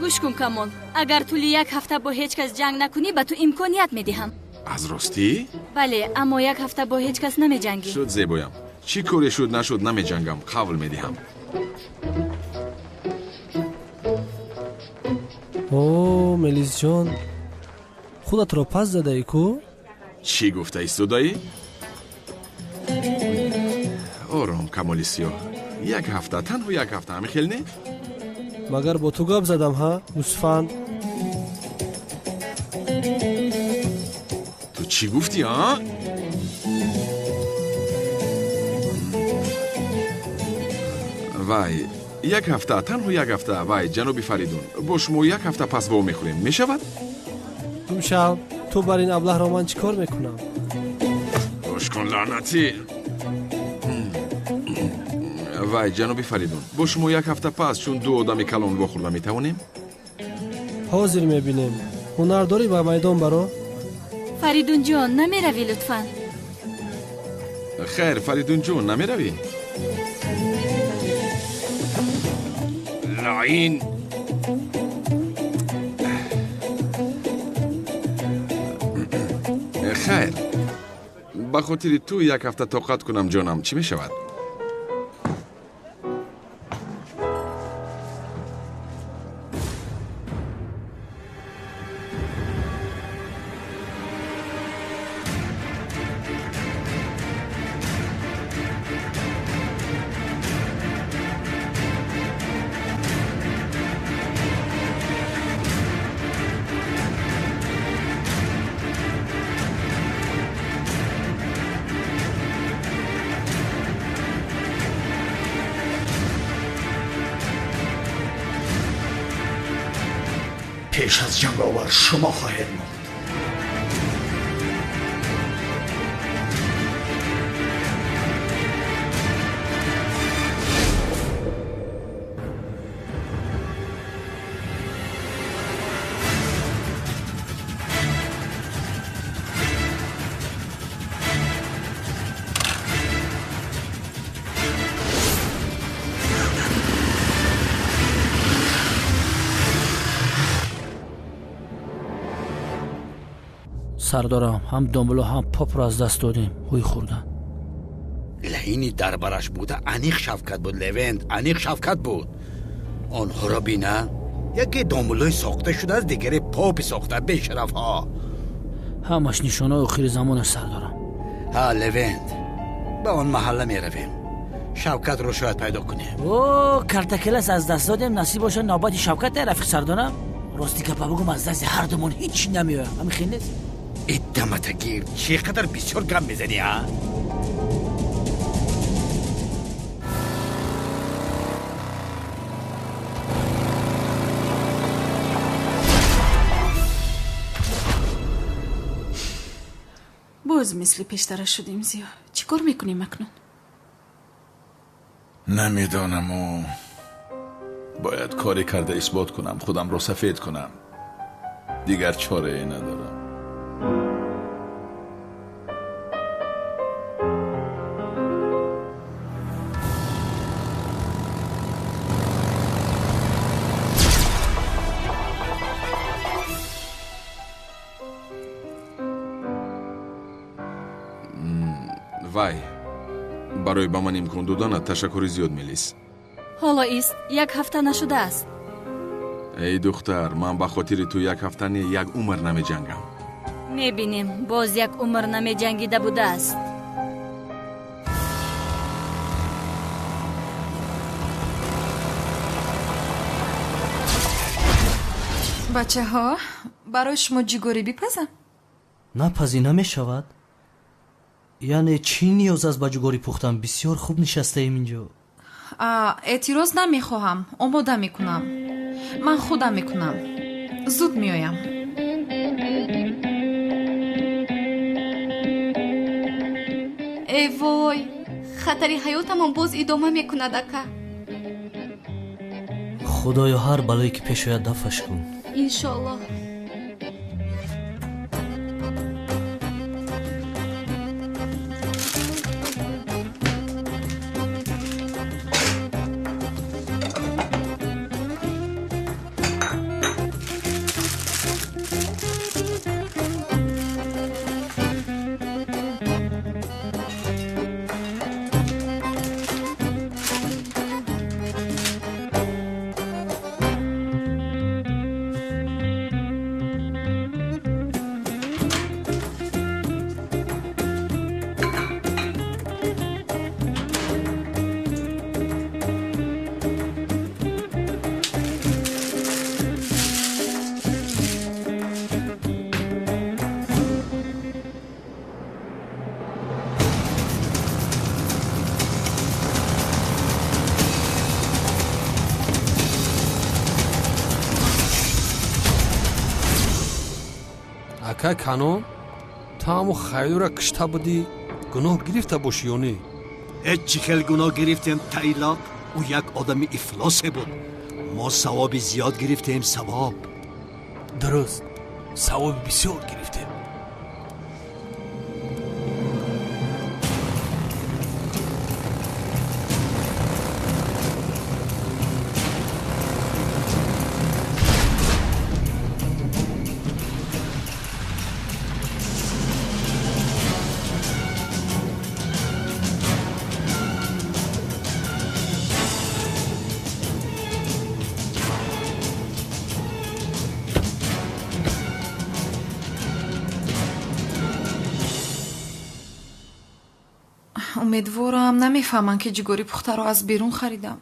[SPEAKER 21] гӯш кун камон, агар тӯли як ҳафта бо ҳеҷ кас ҷанг накунӣ, ба ту имконият медиҳам.
[SPEAKER 8] аз ростӣ?
[SPEAKER 21] бале, аммо як ҳафта бо ҳеҷ кас намеҷангӣ.
[SPEAKER 8] шуд зебоям. чӣ коре шуд нашуд намеҷангам, қавл медиҳам.
[SPEAKER 5] او ملیس جان خودت را پس زده ای کو؟
[SPEAKER 8] چی گفته ایستادایی؟ آرام کمالی سیاه. یک هفته تنها یک هفته همی خیل نه؟
[SPEAKER 5] مگر با تو گپ زدم ها گوسفند؟
[SPEAKER 8] تو چی گفتی ها؟ وای یک هفته تنها یک هفته وای جناب فریدون با شما یک هفته پس با میخوریم میشود؟
[SPEAKER 5] امشب تو بر این ابله را من چیکار میکنم؟
[SPEAKER 8] روش کن لعنتی. وای جناب فریدون با شما یک هفته پس چون دو آدم کلان بخورده میتوانیم؟
[SPEAKER 5] حاضر میبینیم. هنر داری به میدان برو؟
[SPEAKER 21] فریدون جان نمیروی لطفاً؟
[SPEAKER 8] خیر فریدون جون نمیروی؟ لاین خیر به خاطر تو یک هفته طاقت کنم جانم چی می شود؟
[SPEAKER 7] پیش از جنگاور شما خواهید ماند.
[SPEAKER 11] سردارم هم دنبلو هم پاپ را از دست دادیم هوی خوردن.
[SPEAKER 15] لحینی دربارش بوده انیق شفقت بود لوند انیق شفقت بود. آنها را بینه یکی دنبلوی ساخته شده از دیگری پاپی ساخته به شرف ها.
[SPEAKER 11] همش نشانه اخیر زمان سردارم.
[SPEAKER 15] ها لوند به آن محله می رویم شفقت رو شاید پیدا کنیم.
[SPEAKER 11] او کرتکلس از دست دادیم نصیب باشه نوبت شفقت رفیق سردارم. راستی که بگم از دست هر دومون هیچی نمیوه همین خیلی نیست.
[SPEAKER 15] ادامتگیر چقدر بسیار گم میزنی ها؟
[SPEAKER 4] باز مثل پیشتر شدیم زیا. چی کار میکنیم اکنون؟
[SPEAKER 3] نمیدانم و باید کاری کرده اثبات کنم خودم رو سفید کنم. دیگر چاره ای ندارم.
[SPEAKER 8] وای برای با من امکان دادنت تشکر زیاد ملیس.
[SPEAKER 21] حالا ایست یک هفته نشده است.
[SPEAKER 8] ای دختر من به خاطر تو یک هفته نه یک عمر نمی جنگم.
[SPEAKER 21] میبینیم باز یک عمر نمی جنگیده بوده است.
[SPEAKER 9] بچه ها برای شما جیگوری بیپزم؟
[SPEAKER 16] نپزی نمی شود؟ یعنی چی نیاز از بجگاری پختم؟ بسیار خوب نشسته ایم اینجا.
[SPEAKER 9] اعتراض نمیخواهم آماده میکنم. من خودم میکنم. زود میایم.
[SPEAKER 13] ای وای خطری حیاتمان باز ادامه میکند اکا.
[SPEAKER 16] خدایا هر بلایی که پیش آید دفعش کن.
[SPEAKER 13] انشالله.
[SPEAKER 12] акай канон тааму хайлура кишта будӣ гуноҳ гирифта бошӣ ё не?
[SPEAKER 14] ҳеҷ чӣ хел гуноҳ гирифтем таилақ. ӯ як одами ифлосе буд. мо савоби зиёд гирифтем. савоб.
[SPEAKER 12] дуруст, савоби бисёр гирифтем.
[SPEAKER 9] умедворам намефаҳманд ки ҷигори пухтаро аз берун харидам.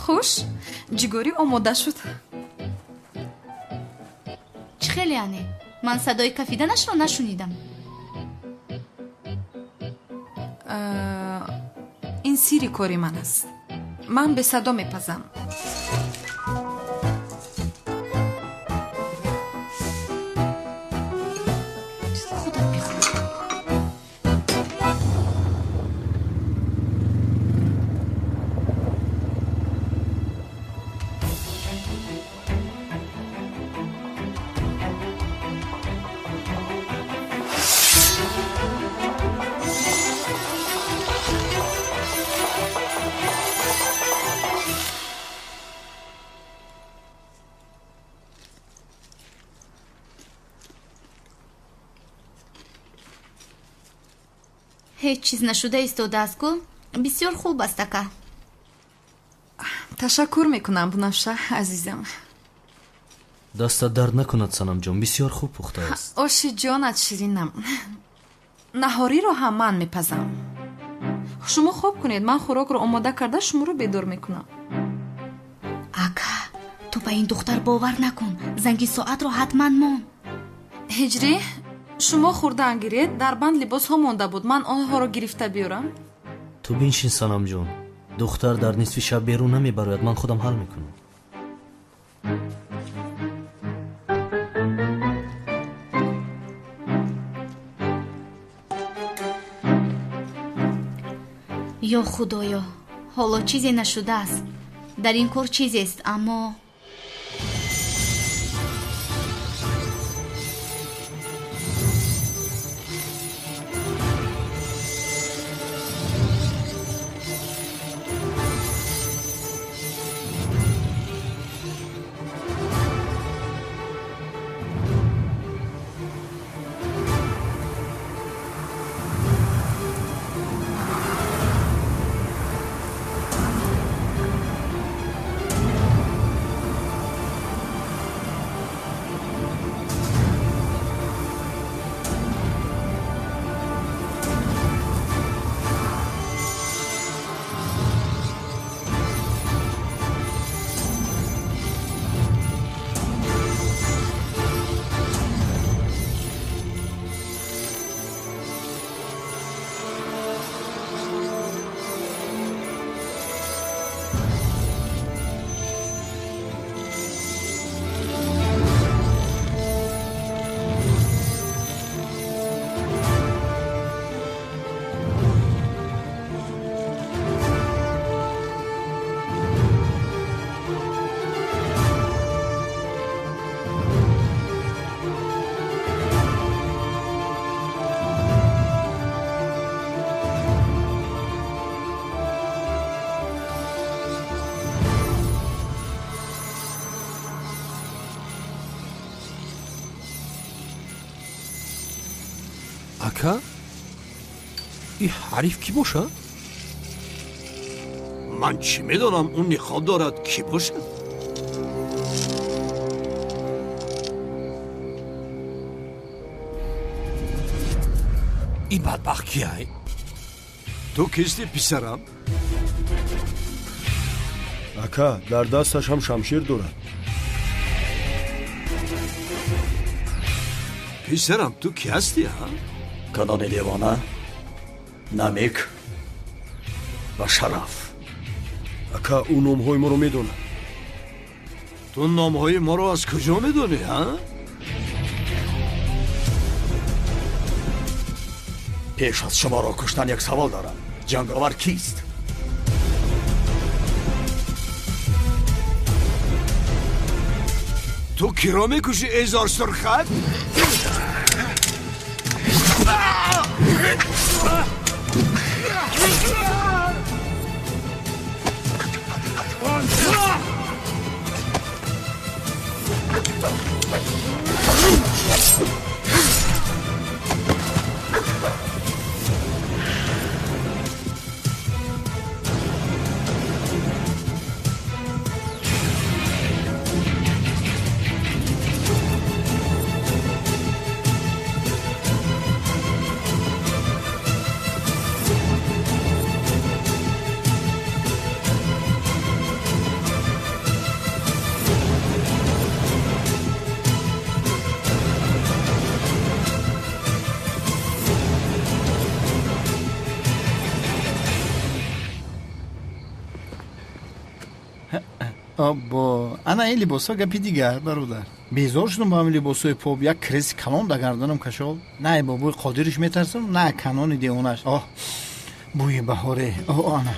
[SPEAKER 9] хуш, ҷигори омода шуд.
[SPEAKER 13] чӣ хеле ане? ман садои кафиданашро нашунидам.
[SPEAKER 9] ин сири кори ман аст. ман бесадо мепазам.
[SPEAKER 13] ҳеҷ чиз нашуда истодааст ку? бисёр хуб аст ака.
[SPEAKER 9] ташаккур мекунам бунафша азизам.
[SPEAKER 16] дастат дард накунад санамҷон, бисёр хуб пухтааст.
[SPEAKER 9] оши ҷонат ширинам. наҳориро ҳам ман мепазам. шумо хоб кунед, ман хӯрокро омода карда шуморо бедор мекунам.
[SPEAKER 13] ака, ту ба ин духтар бовар накун. занги соатро ҳатман мон.
[SPEAKER 9] ҳиҷрӣ, шумо хурдан гиред, дар банд либосҳо монда буд. ман онҳоро гирифта биёрам.
[SPEAKER 16] ту биншин санамҷон, духтар дар нисфи шаб берун намебарояд. ман худам ҳал мекунам.
[SPEAKER 13] ё худоё, ҳоло чизе нашудааст. дар ин кор чизест, аммо
[SPEAKER 12] ака, ин ҳариф кӣ бошад?
[SPEAKER 14] ман чӣ медонам он ниқоб дорад кӣ бошад?
[SPEAKER 12] ин бадбахт кияй?
[SPEAKER 14] ту кисти писарам?
[SPEAKER 2] ака дар дасташ ҳам шамшир дорад.
[SPEAKER 14] писарам ту ки ҳастӣ?
[SPEAKER 15] канони девона, намик ва шараф.
[SPEAKER 2] ака ӯ номҳои моро медонад.
[SPEAKER 14] ту номҳои моро аз куҷо медонӣ?
[SPEAKER 15] пеш аз шуморо куштан як савол дорам. ҷанговар кист?
[SPEAKER 14] ту киро мекушӣ эзор сурхат?
[SPEAKER 10] аббо ана ин либосо гапи дигар бародар. безор шудам ба ҳамин либосои поп. як креси калон да гарданам кашол. на бобои қодириш метарсам, на канони девонаш. бӯи баҳоре. ана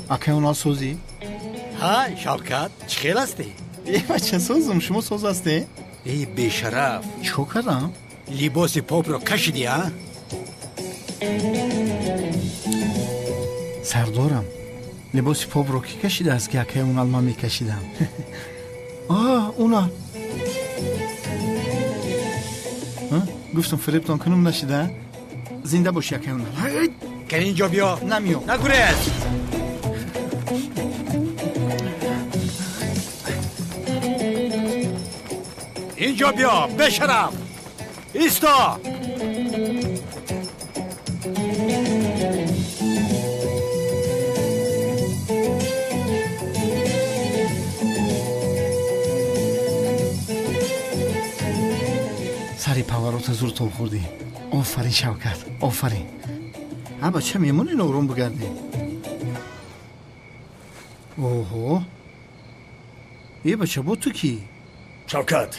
[SPEAKER 10] ака уна созӣ?
[SPEAKER 15] ҳай шавкат, чӣ хел ҳастӣ?
[SPEAKER 10] бача созам, шумо соз ҳастӣ?
[SPEAKER 15] эй бешараф,
[SPEAKER 10] чӣ кардам?
[SPEAKER 15] либоси попро кашидӣ?
[SPEAKER 10] сардорам, либоси попро ки кашидааст ки акаи унал ман мекашидам? уна гуфтам фирептон кунум нашида. зинда боши акаи унал.
[SPEAKER 15] кен инҷо биё.
[SPEAKER 10] намиём.
[SPEAKER 15] нагурез. инҷо биё, бешараф. исто.
[SPEAKER 10] сари паварота зур тоб хӯрдӣ. офарин шавкат, офарин. бача мемонӣ ором бигардӣ. оҳо, бача бо ту кӣ?
[SPEAKER 15] шавкат,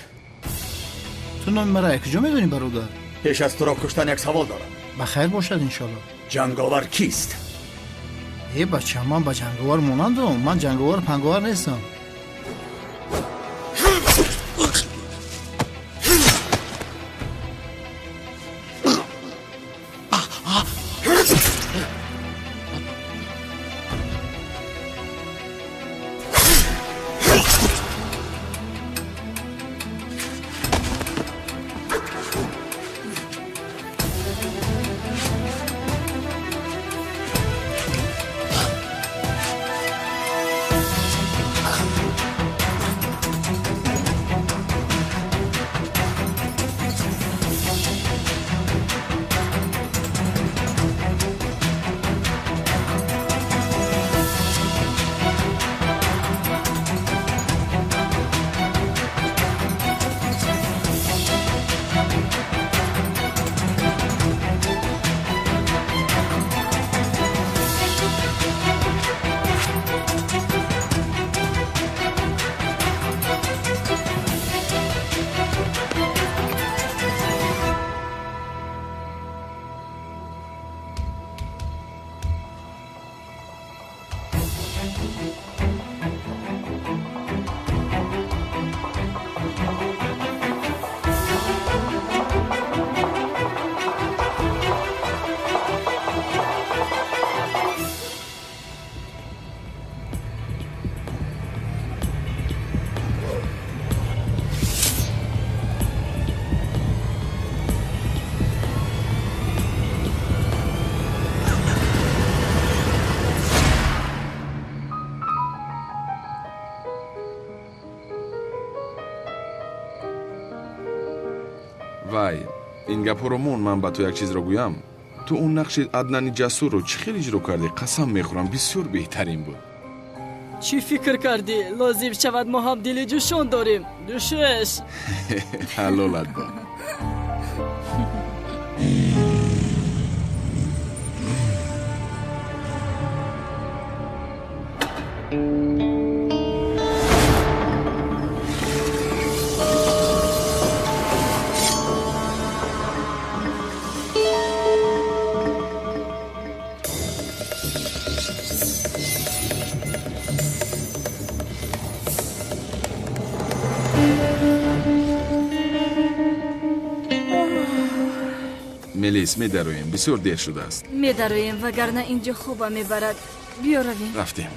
[SPEAKER 10] ту номи маро куҷо медонӣ бародар?
[SPEAKER 15] пеш аз туро куштан як савол дорам.
[SPEAKER 10] ба хайр бошад иншоалло.
[SPEAKER 15] ҷанговар кист?
[SPEAKER 10] бача ман ба ҷанговар монандам. ман ҷанговар панговар нестам.
[SPEAKER 8] вай ин гапҳоро мон ман ба ту як чизро гӯям. تو اون نقش عدنان جسور رو چه خیلی اجرا کردی؟ قسم میخورم بسیار بهترین بود.
[SPEAKER 11] چی فکر کردی؟ لازم شود ما هم دل جوشان داریم. دوشش
[SPEAKER 8] حلالت با. ملیس میدرویم، بسیار دیر شده است.
[SPEAKER 21] میدرویم وگرنه اینجا خوبه میبرد. بیا رویم.
[SPEAKER 8] رفتیم.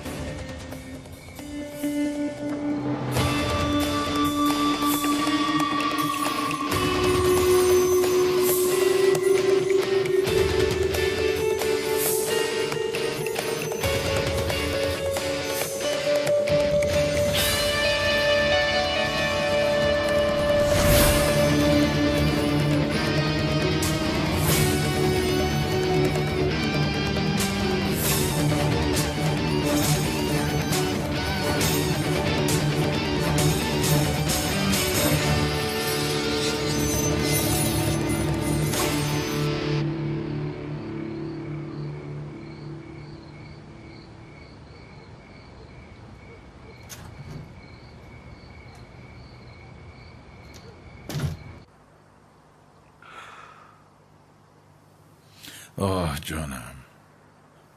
[SPEAKER 8] آه جانم،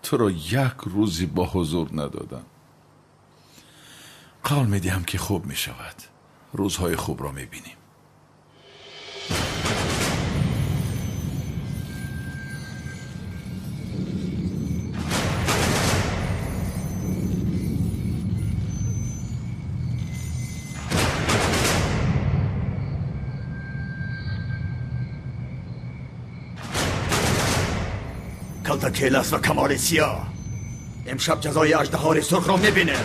[SPEAKER 8] تو را یک روزی با حضور ندادم. قول میدیم که خوب میشود. روزهای خوب را میبینیم.
[SPEAKER 14] کلتاکیلس و کمال سیاه امشب جزای اژدهار سرخ را میبیند.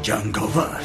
[SPEAKER 14] جنگاور